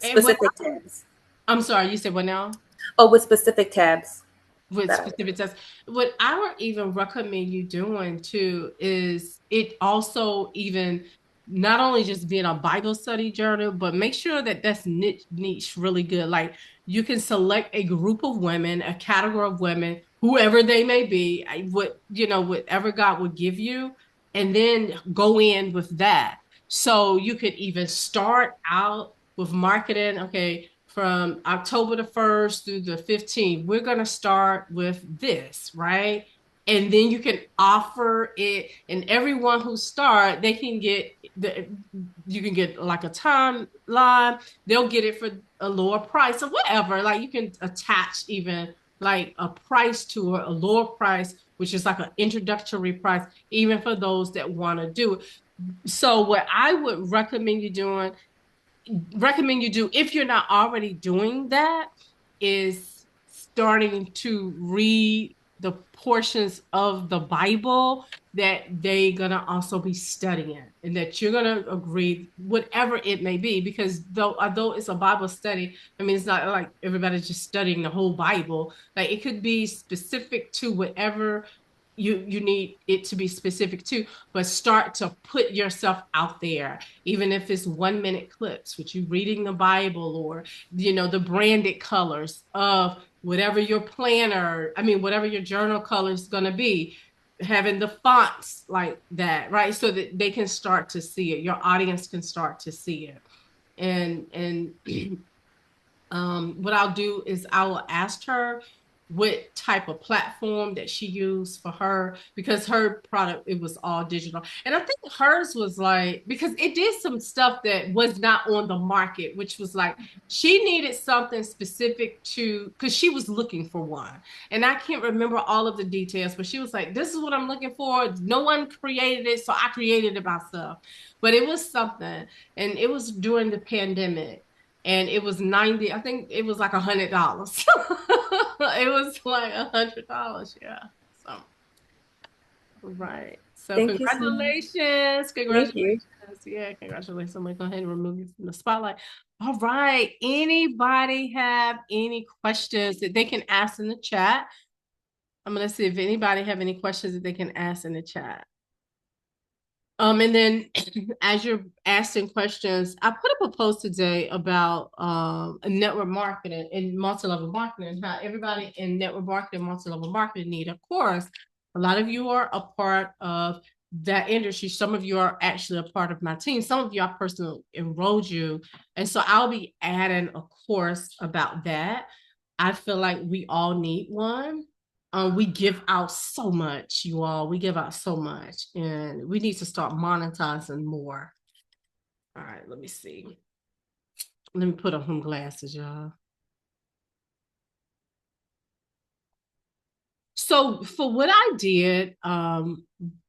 And what specific tabs. I'm sorry, you said what now? Oh, with specific tabs With that I specific tests. What I would even recommend you doing too is it also even not only just being a Bible study journal, but make sure that that's niche really good. Like you can select a group of women, a category of women, whoever they may be, whatever God would give you, and then go in with that. So you could even start out with marketing. Okay, from October the 1st through the 15th, we're going to start with this, right? And then you can offer it, and everyone who start, you can get like a timeline. They'll get it for a lower price or whatever. Like you can attach even like a price to a lower price, which is like an introductory price, even for those that want to do it. So what I would recommend you do, if you're not already doing that, is starting to read the portions of the Bible that they're gonna also be studying, and that you're gonna agree whatever it may be, because although it's a Bible study, I mean it's not like everybody's just studying the whole Bible. Like it could be specific to whatever you need it to be specific to, but start to put yourself out there, even if it's 1 minute clips with you reading the Bible, or the branded colors of whatever your planner, I mean whatever your journal color is going to be, having the fonts like that, right? So that they can start to see it, your audience can start to see it. And what I'll do is I will ask her what type of platform that she used for her, because her product, it was all digital. And I think hers was like, because it did some stuff that was not on the market, which was like she needed something specific to, because she was looking for one. And I can't remember all of the details, but she was like, this is what I'm looking for. No one created it, so I created it myself. But it was something, and it was during the pandemic, and it was 90, I think it was like $100. It was like $100, yeah. So right. So Thank you so much. congratulations. Thank Congratulations. you. Yeah, congratulations. I'm gonna go ahead and remove you from the spotlight. All right. Anybody have any questions that they can ask in the chat? I'm gonna see if anybody have any questions that they can ask in the chat. And then as you're asking questions, I put up a post today about network marketing and multi-level marketing, how everybody in network marketing, multi-level marketing need a course. A lot of you are a part of that industry. Some of you are actually a part of my team. Some of you, I personally enrolled you. And so I'll be adding a course about that. I feel like we all need one. We give out so much, you all. We give out so much, and we need to start monetizing more. All right, let me see. Let me put on some glasses, y'all. So for what I did,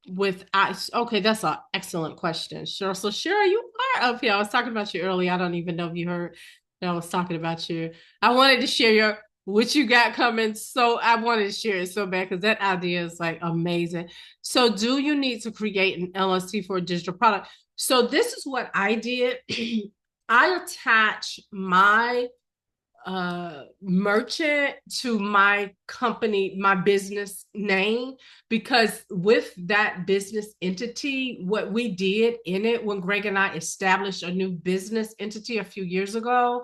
with I okay, that's an excellent question. Sure. So Cheryl, you are up here. I was talking about you earlier. I don't even know if you heard that I was talking about you. I wanted to share your what you got coming. So I wanted to share it so bad because that idea is like amazing. So do you need to create an LLC for a digital product? So this is what I did. I attach my merchant to my company, my business name, because with that business entity, what we did in it when Greg and I established a new business entity a few years ago,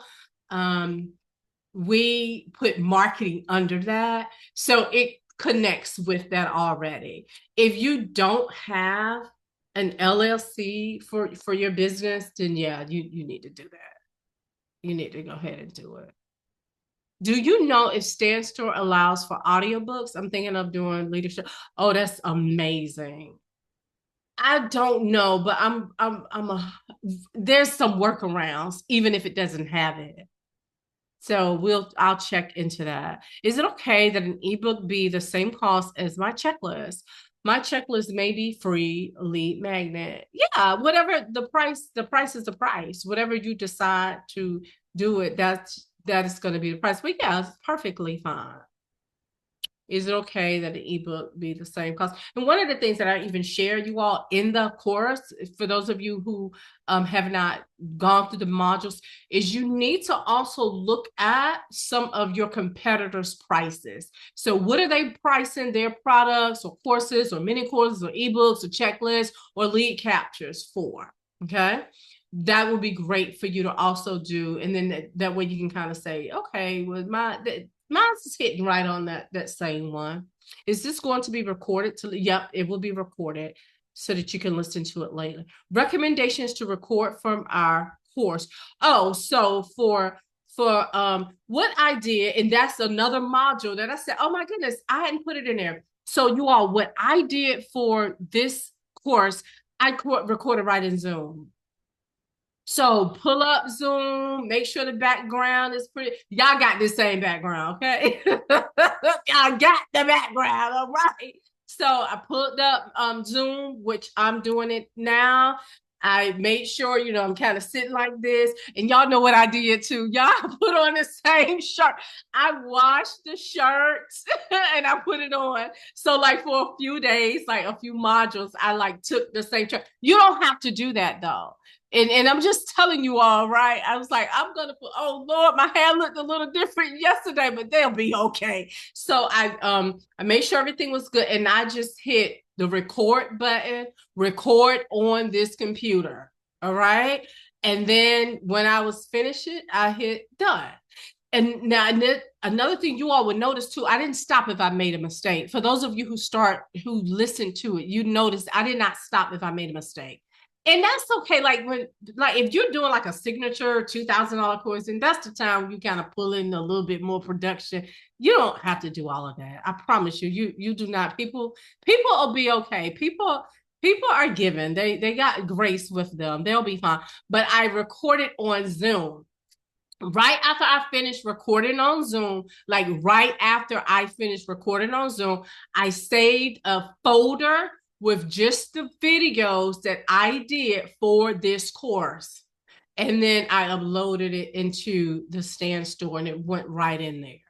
we put marketing under that. So it connects with that already. If you don't have an LLC for your business, then yeah, you need to do that. You need to go ahead and do it. Do you know if Stan Store allows for audiobooks? I'm thinking of doing leadership. Oh, that's amazing. I don't know, but there's some workarounds, even if it doesn't have it. So I'll check into that. Is it okay that an ebook be the same cost as my checklist? My checklist may be free, lead magnet. Yeah, whatever the price is the price. Whatever you decide to do it, that is going to be the price. But yeah, it's perfectly fine. Is it okay that the ebook be the same cost? And one of the things that I even share you all in the course, for those of you who have not gone through the modules, is you need to also look at some of your competitors' prices. So what are they pricing their products or courses or mini courses or ebooks or checklists or lead captures for? Okay. That would be great for you to also do. And then that way you can kind of say, okay, well, mine's is hitting right on that same one. Is this going to be recorded? Yep, it will be recorded so that you can listen to it later. Recommendations to record from our course. Oh, so for what I did, and that's another module that I said, oh my goodness, I hadn't put it in there. So you all, what I did for this course, I recorded right in Zoom. So pull up Zoom, make sure the background is pretty. Y'all got the same background, okay? Y'all got the background, all right. So I pulled up Zoom, which I'm doing it now. I made sure, I'm kind of sitting like this. And y'all know what I did too. Y'all put on the same shirt. I washed the shirts and I put it on. So like for a few days, like a few modules, I like took the same shirt. You don't have to do that though. And I'm just telling you all, right? I was like, I'm gonna put, oh Lord, my hair looked a little different yesterday, but they'll be okay. So I made sure everything was good, and I just hit the record button, record on this computer. All right. And then when I was finished it, I hit done. And now another thing you all would notice too, I didn't stop if I made a mistake. For those of you who listen to it, you notice I did not stop if I made a mistake. And that's okay. Like if you're doing like a signature $2,000 course, and that's the time you kind of pull in a little bit more production. You don't have to do all of that. I promise you. You do not. People will be okay. People are given. They got grace with them. They'll be fine. But I recorded on Zoom. Right after I finished recording on Zoom, like right after I finished recording on Zoom, I saved a folder with just the videos that I did for this course. And then I uploaded it into the Stand Store and it went right in there.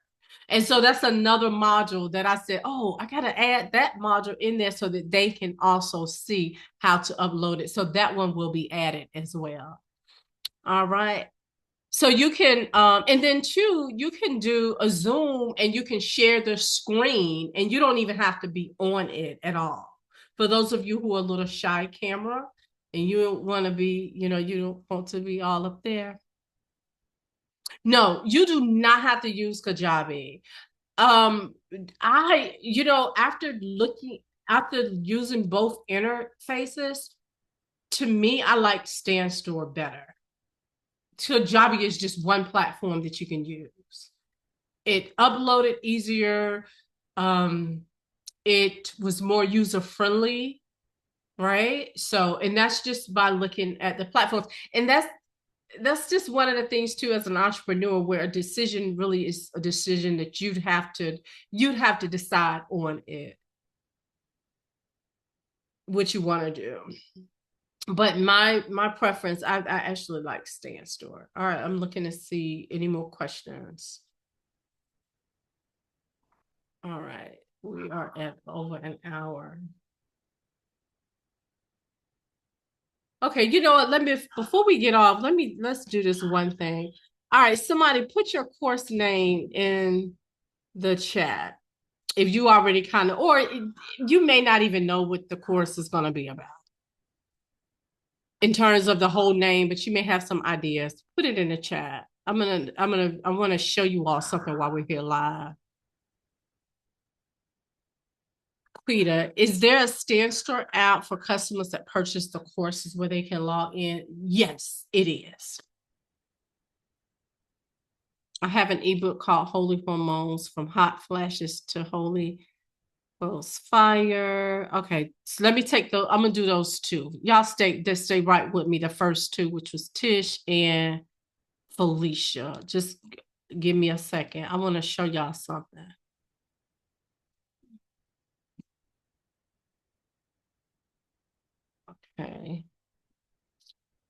And so that's another module that I said, oh, I got to add that module in there so that they can also see how to upload it. So that one will be added as well. All right. So you can, and then two, you can do a Zoom and you can share the screen and you don't even have to be on it at all. For those of you who are a little shy camera and you don't want to be, you don't want to be all up there. No, you do not have to use Kajabi. Um, after using both interfaces, to me, I like StanStore better. Kajabi is just one platform that you can use. It uploaded easier. It was more user friendly, right? So, and that's just by looking at the platforms. And that's just one of the things too, as an entrepreneur, where a decision really is a decision that you'd have to decide on it, what you want to do. But my preference, I actually like StanStore. All right, I'm looking to see any more questions. All right, we are at over an hour. Okay, you know what? Before we get off, let's do this one thing. All right, somebody put your course name in the chat if you already kind of, or you may not even know what the course is going to be about in terms of the whole name, but you may have some ideas. Put it in the chat. I want to show you all something while we're here live. Quita, is there a StanStore app for customers that purchase the courses where they can log in? Yes, it is. I have an ebook called Holy Hormones from Hot Flashes to Holy Ghost Fire. Okay, so let me take I'm gonna do those two. Y'all stay right with me. The first two, which was Tish and Felicia. Just give me a second. I want to show y'all something. Okay.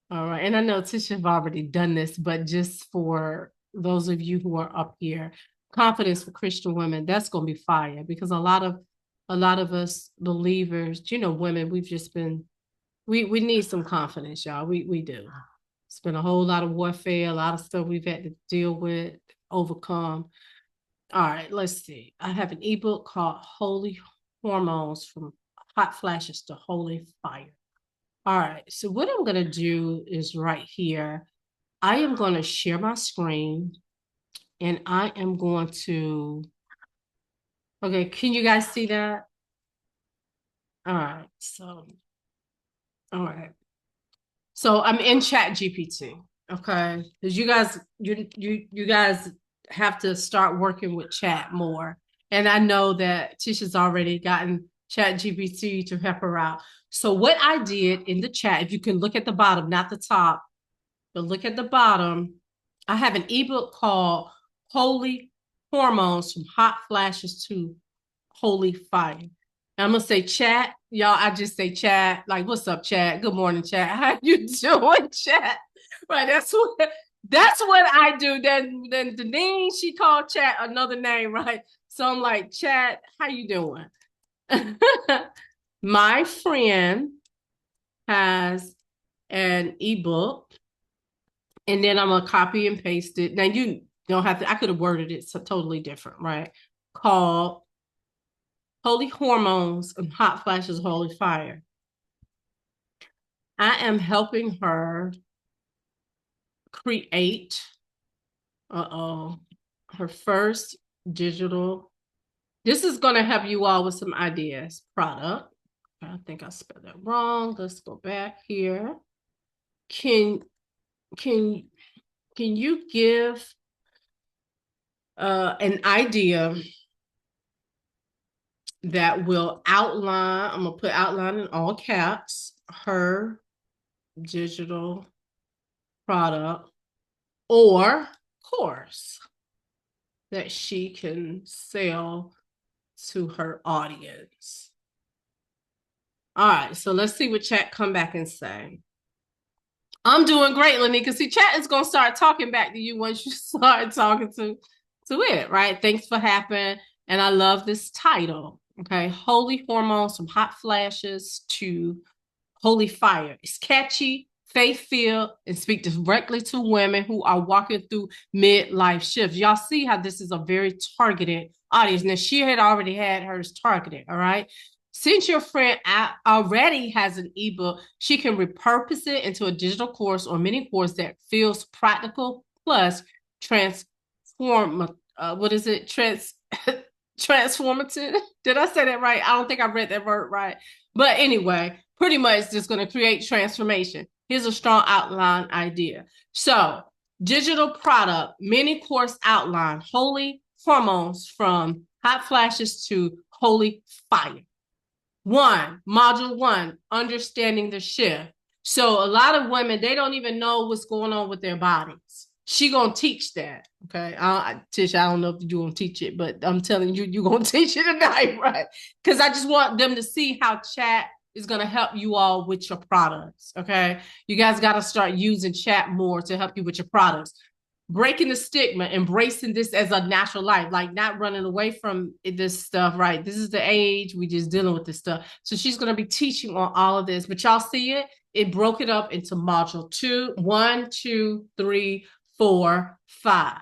All right. And I know Tisha have already done this, but just for those of you who are up here, confidence for Christian women, that's going to be fire, because a lot of us believers, women, we've just been, we need some confidence, y'all. We do. It's been a whole lot of warfare, a lot of stuff we've had to deal with, overcome. All right, let's see. I have an ebook called Holy Hormones from Hot Flashes to Holy Fire. All right, so what I'm going to do is right here, I am going to share my screen and I am going to, okay, can you guys see that? All right, all right. So I'm in Chat GPT, okay? Because you guys have to start working with chat more. And I know that Tisha's already gotten Chat GPT to help her out. So what I did in the chat, if you can look at the bottom, not the top, but look at the bottom, I have an ebook called Holy Hormones from Hot Flashes to Holy Fire. I'm gonna say chat, y'all. I just say chat, like, what's up, chat? Good morning, chat. How you doing, chat? Right, that's what I do. Then Deneen, she called chat another name, right? So I'm like, chat, how you doing? My friend has an ebook, and then I'm gonna copy and paste it. Now you don't have to. I could have worded it so totally different, right? Called Holy Hormones and Hot Flashes, Holy Fire. I am helping her create her first digital. This is going to help you all with some ideas. Product. I think I spelled that wrong. Let's go back here. Can can can you give an idea that will outline, I'm gonna put outline in all caps, her digital product or course that she can sell to her audience. All right, so let's see what chat come back and say. I'm doing great, Lenika. See, chat is gonna start talking back to you once you start talking to it, right? Thanks for happening. And I love this title. Okay, holy hormones from hot flashes to holy fire. It's catchy, faith-filled, and speak directly to women who are walking through midlife shifts. Y'all see how this is a very targeted audience. Now, she had already had hers targeted, all right? Since your friend already has an ebook, she can repurpose it into a digital course or mini course that feels practical plus transform. What is it? Transformative. Did I say that right? I don't think I read that word right. But anyway, pretty much just going to create transformation. Here's a strong outline idea. So, digital product, mini course outline, holy hormones from hot flashes to holy fire. Module one, understanding the shift. So a lot of women, they don't even know what's going on with their bodies. She gonna teach that, okay? Tish, I don't know if you're gonna teach it, but I'm telling you, you're gonna teach it tonight, right? Because I just want them to see how chat is gonna help you all with your products, okay? You guys gotta start using chat more to help you with your products. Breaking the stigma, embracing this as a natural life, like not running away from this stuff, right? This is the age we just dealing with this stuff. So she's going to be teaching on all of this, but y'all see it? It broke it up into module 1, 2, 3, 4, 5.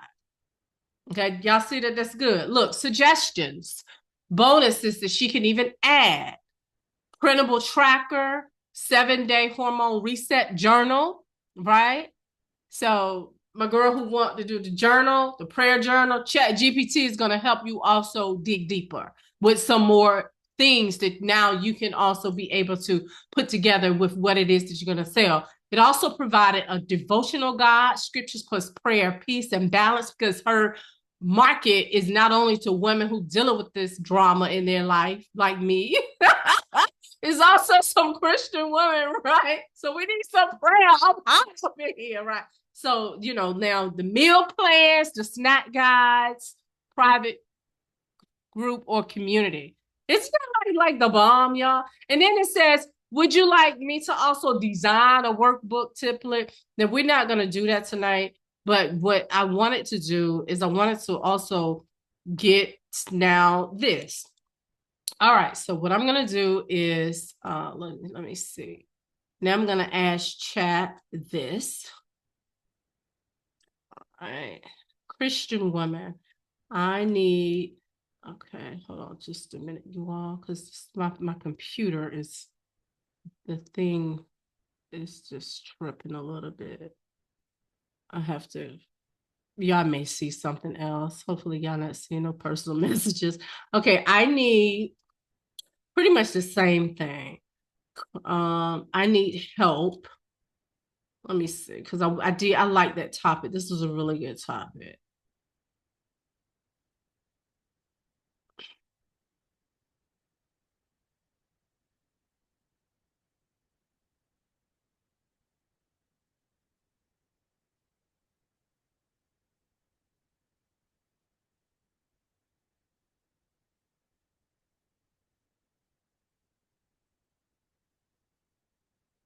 Okay, y'all see that? That's good. Look, suggestions, bonuses that she can even add. Printable tracker, 7-day hormone reset journal, right? So my girl who want to do the journal, the prayer journal, chat GPT is going to help you also dig deeper with some more things that now you can also be able to put together with what it is that you're going to sell. It also provided a devotional guide, scriptures plus prayer, peace and balance, because her market is not only to women who dealing with this drama in their life, like me. It's also some Christian women, right? So we need some prayer up in here, right? So, now the meal plans, the snack guides, private group or community. It's not like the bomb, y'all. And then it says, would you like me to also design a workbook template? Now, we're not going to do that tonight. But what I wanted to do is I wanted to also get now this. All right. So what I'm going to do is, let me see. Now I'm going to ask chat this. All right. Christian woman. I need, okay, hold on just a minute, you all, because my computer is, the thing is just tripping a little bit. I have to, y'all may see something else. Hopefully y'all not seeing no personal messages. Okay, I need pretty much the same thing. I need help. Let me see, because I like that topic. This was a really good topic.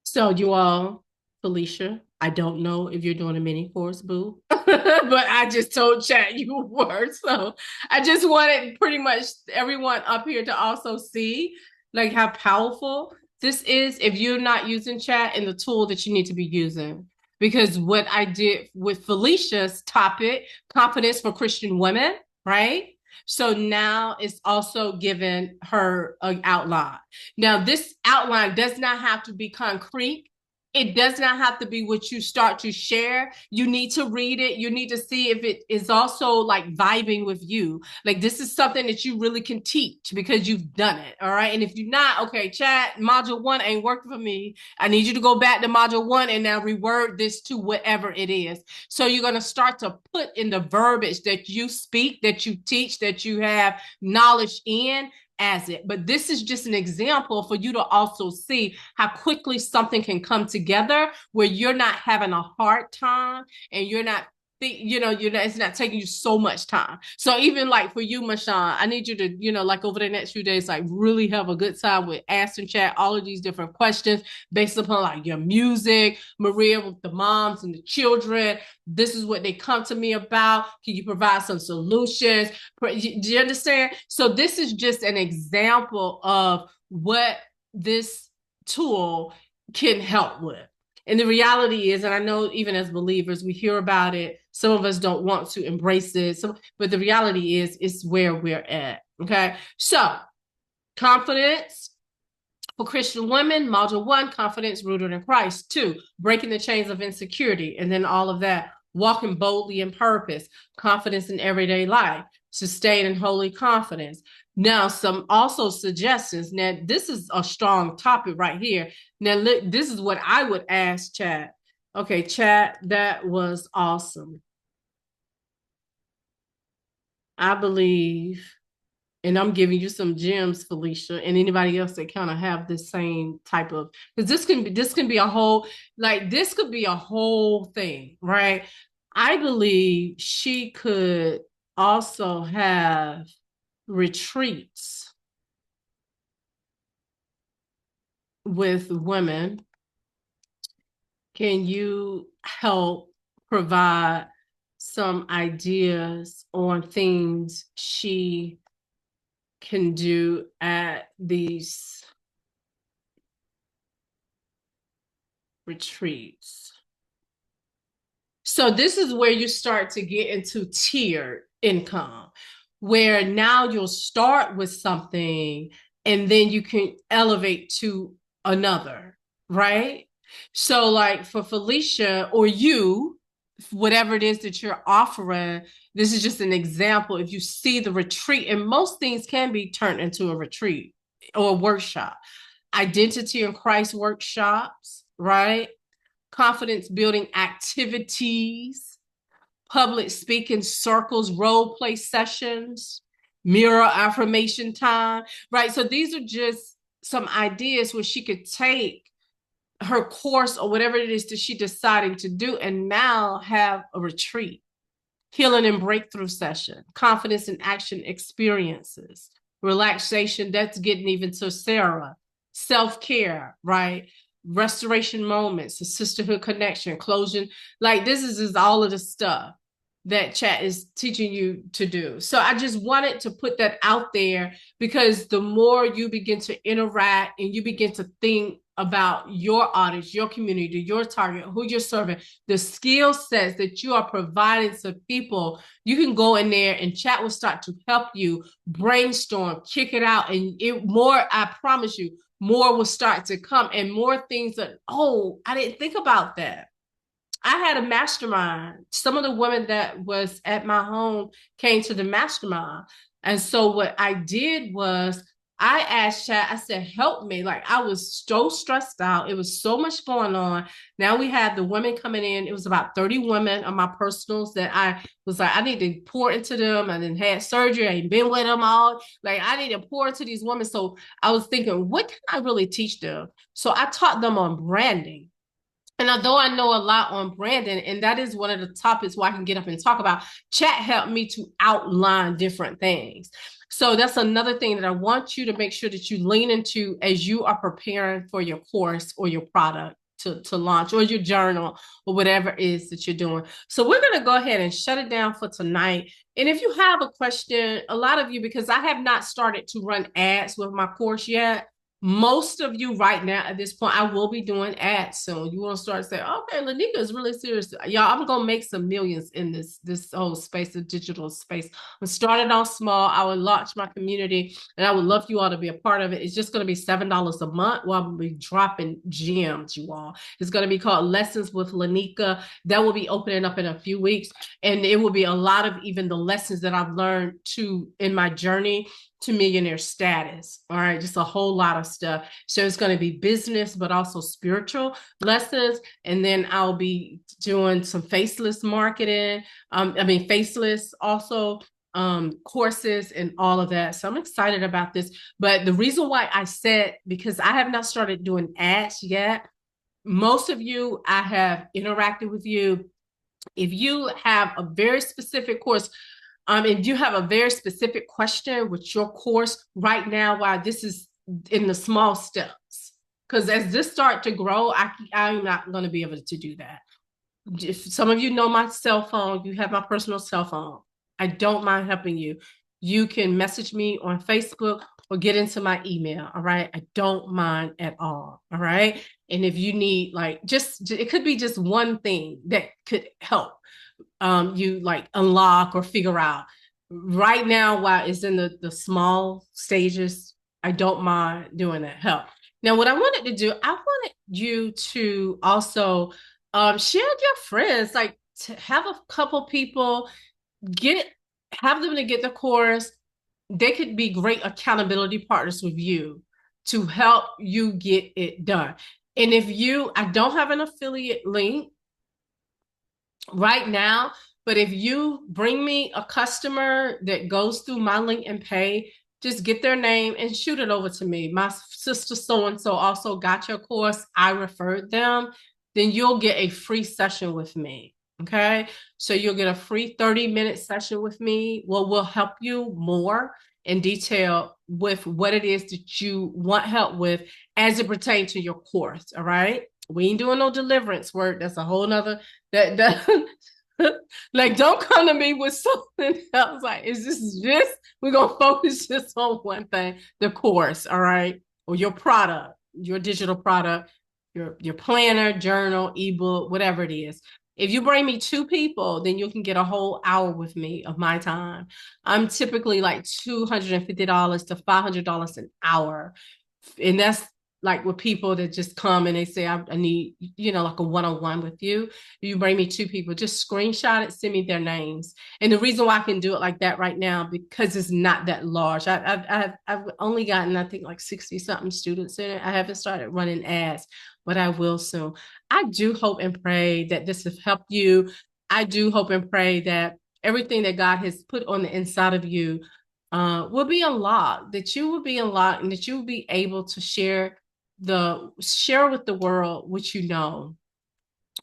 So you all, Felicia, I don't know if you're doing a mini course, boo, but I just told chat you were. So I just wanted pretty much everyone up here to also see like how powerful this is if you're not using chat and the tool that you need to be using. Because what I did with Felicia's topic, confidence for Christian women, right? So now it's also given her an outline. Now, this outline does not have to be concrete. It does not have to be what you start to share. You need to read it. You need to see if it is also like vibing with you. Like this is something that you really can teach because you've done it. All right. And if you're not, okay, chat, module 1 ain't working for me. I need you to go back to module 1 and now reword this to whatever it is. So you're going to start to put in the verbiage that you speak, that you teach, that you have knowledge in as it. But this is just an example for you to also see how quickly something can come together where you're not having a hard time and you're not it's not taking you so much time. So even like for you, Mashawn, I need you to, like over the next few days, like really have a good time with Ask and Chat all of these different questions based upon like your music, Maria with the moms and the children. This is what they come to me about. Can you provide some solutions? Do you understand? So this is just an example of what this tool can help with. And the reality is, and I know even as believers, we hear about it. Some of us don't want to embrace it. But the reality is, it's where we're at. Okay. So confidence for Christian women, module 1, confidence rooted in Christ. 2, breaking the chains of insecurity. And then all of that, walking boldly in purpose, confidence in everyday life, sustain and holy confidence. Now, some also suggestions. Now, this is a strong topic right here. Now, look, this is what I would ask chat. Okay, chat, that was awesome. I believe, and I'm giving you some gems, Felicia, and anybody else that kind of have the same type of, because this can be a whole, like this could be a whole thing, right? I believe she could also have retreats with women. Can you help provide some ideas on things she can do at these retreats? So this is where you start to get into tiered income, where now you'll start with something and then you can elevate to another, right? So like for Felicia or you, whatever it is that you're offering, this is just an example. If you see the retreat, and most things can be turned into a retreat or a workshop, identity in Christ workshops, right? Confidence building activities, public speaking circles, role play sessions, mirror affirmation time, right? So these are just some ideas where she could take her course or whatever it is that she deciding to do and now have a retreat, healing and breakthrough session, confidence and action experiences, relaxation, that's getting even to Sarah, self-care, right? Restoration moments, a sisterhood connection, closing. Like this is just all of the stuff that chat is teaching you to do. So I just wanted to put that out there because the more you begin to interact and you begin to think about your audience, your community, your target, who you're serving, the skill sets that you are providing to people, you can go in there and chat will start to help you brainstorm, kick it out. And it more, I promise you, more will start to come and more things that, oh, I didn't think about that. I had a mastermind. Some of the women that was at my home came to the mastermind. And so what I did was I asked chat, I said, help me. Like I was so stressed out. It was so much going on. Now we had the women coming in. It was about 30 women on my personals that I was like, I need to pour into them. I didn't had surgery. I ain't been with them all. Like I need to pour into these women. So I was thinking, what can I really teach them? So I taught them on branding. And although I know a lot on branding, and that is one of the topics where I can get up and talk about, chat helped me to outline different things. So that's another thing that I want you to make sure that you lean into as you are preparing for your course or your product to launch or your journal or whatever it is that you're doing. So we're going to go ahead and shut it down for tonight. And if you have a question, a lot of you, because I have not started to run ads with my course yet, Most of you right now at this point, I will be doing ads soon. You want to start saying, okay, Lenika is really serious. Y'all, I'm gonna make some millions in this whole space, the digital space. I'm starting off small. I will launch my community, and I would love you all to be a part of it. It's just gonna be $7 a month while I'll be dropping gems, you all. It's gonna be called Lessons with Lenika. That will be opening up in a few weeks, and it will be a lot of even the lessons that I've learned in my journey to millionaire status. All right, just a whole lot of stuff. So it's going to be business, but also spiritual lessons. And then I'll be doing some faceless marketing. Faceless also courses and all of that. So I'm excited about this. But the reason why I said, because I have not started doing ads yet, most of you, I have interacted with you. If you have a very specific course, if you have a very specific question with your course right now, while this is in the small steps, because as this start to grow, I'm not going to be able to do that. If some of you know my cell phone, you have my personal cell phone. I don't mind helping you. You can message me on Facebook or get into my email. All right. I don't mind at all. All right. And if you need it could be just one thing that could help you like unlock or figure out. Right now, while it's in the small stages, I don't mind doing that help. Now, what I wanted to do, I wanted you to also share with your friends, like to have a couple people have them to get the course. They could be great accountability partners with you to help you get it done. And I don't have an affiliate link right now, but if you bring me a customer that goes through my link and pay, just get their name and shoot it over to me. My sister so-and-so also got your course. I referred them. Then you'll get a free session with me. Okay. So you'll get a free 30-minute session with me. Well, we'll help you more in detail with what it is that you want help with as it pertains to your course. All right. We ain't doing no deliverance work. That's a whole nother that like don't come to me with something else. Like, is this just we're gonna focus just on one thing, the course, all right, or your product, your digital product, your planner, journal, ebook, whatever it is. If you bring me two people, then you can get a whole hour with me of my time. I'm typically like $250 to $500 an hour, and that's like with people that just come and they say, I need, like a one-on-one with you. You bring me two people, just screenshot it, send me their names. And the reason why I can do it like that right now, because it's not that large. I've only gotten, I think, like 60 something students in it. I haven't started running ads, but I will soon. I do hope and pray that this has helped you. I do hope and pray that everything that God has put on the inside of you will be unlocked, that you will be unlocked and that you will be able to share with the world what you know.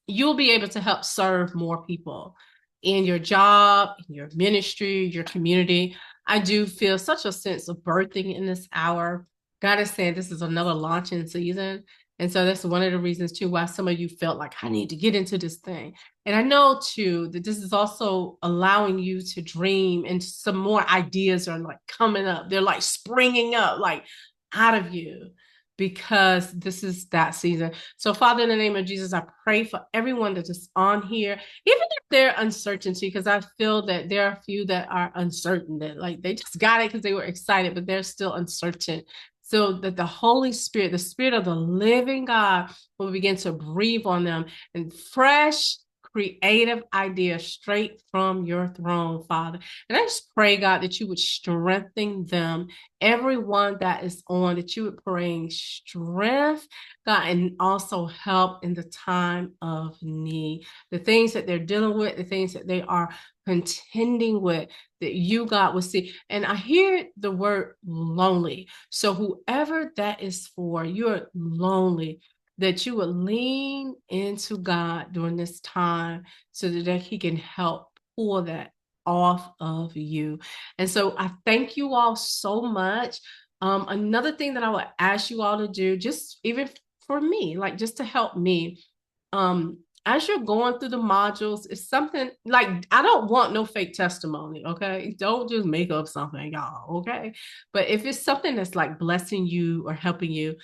You'll be able to help serve more people in your job, in your ministry, your community. I do feel such a sense of birthing in this hour. God is saying this is another launching season. And so that's one of the reasons too why some of you felt like I need to get into this thing. And I know too that this is also allowing you to dream, and some more ideas are like coming up. They're like springing up like out of you, because this is that season. So, Father, in the name of Jesus, I pray for everyone that is on here, even if they're uncertainty, because I feel that there are a few that are uncertain, that like they just got it because they were excited, but they're still uncertain. So that the Holy Spirit, the Spirit of the living God, will begin to breathe on them and fresh, creative ideas straight from your throne, Father. And I just pray, God, that you would strengthen them, everyone that is on, that you would bring strength, God, and also help in the time of need. The things that they're dealing with, the things that they are contending with, that you, God, will see. And I hear the word lonely. So whoever that is for, you're lonely, that you would lean into God during this time so that he can help pull that off of you. And so I thank you all so much. Another thing that I would ask you all to do, just even for me, like just to help me, as you're going through the modules, it's something like, I don't want no fake testimony. Okay. Don't just make up something, y'all. Okay. But if it's something that's like blessing you or helping you,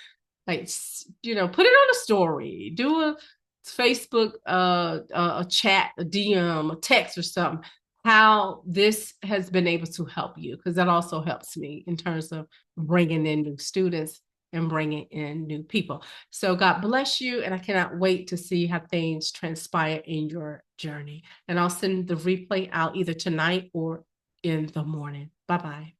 like, put it on a story, do a Facebook, a chat, a DM, a text or something, how this has been able to help you, because that also helps me in terms of bringing in new students and bringing in new people. So God bless you, and I cannot wait to see how things transpire in your journey. And I'll send the replay out either tonight or in the morning. Bye-bye.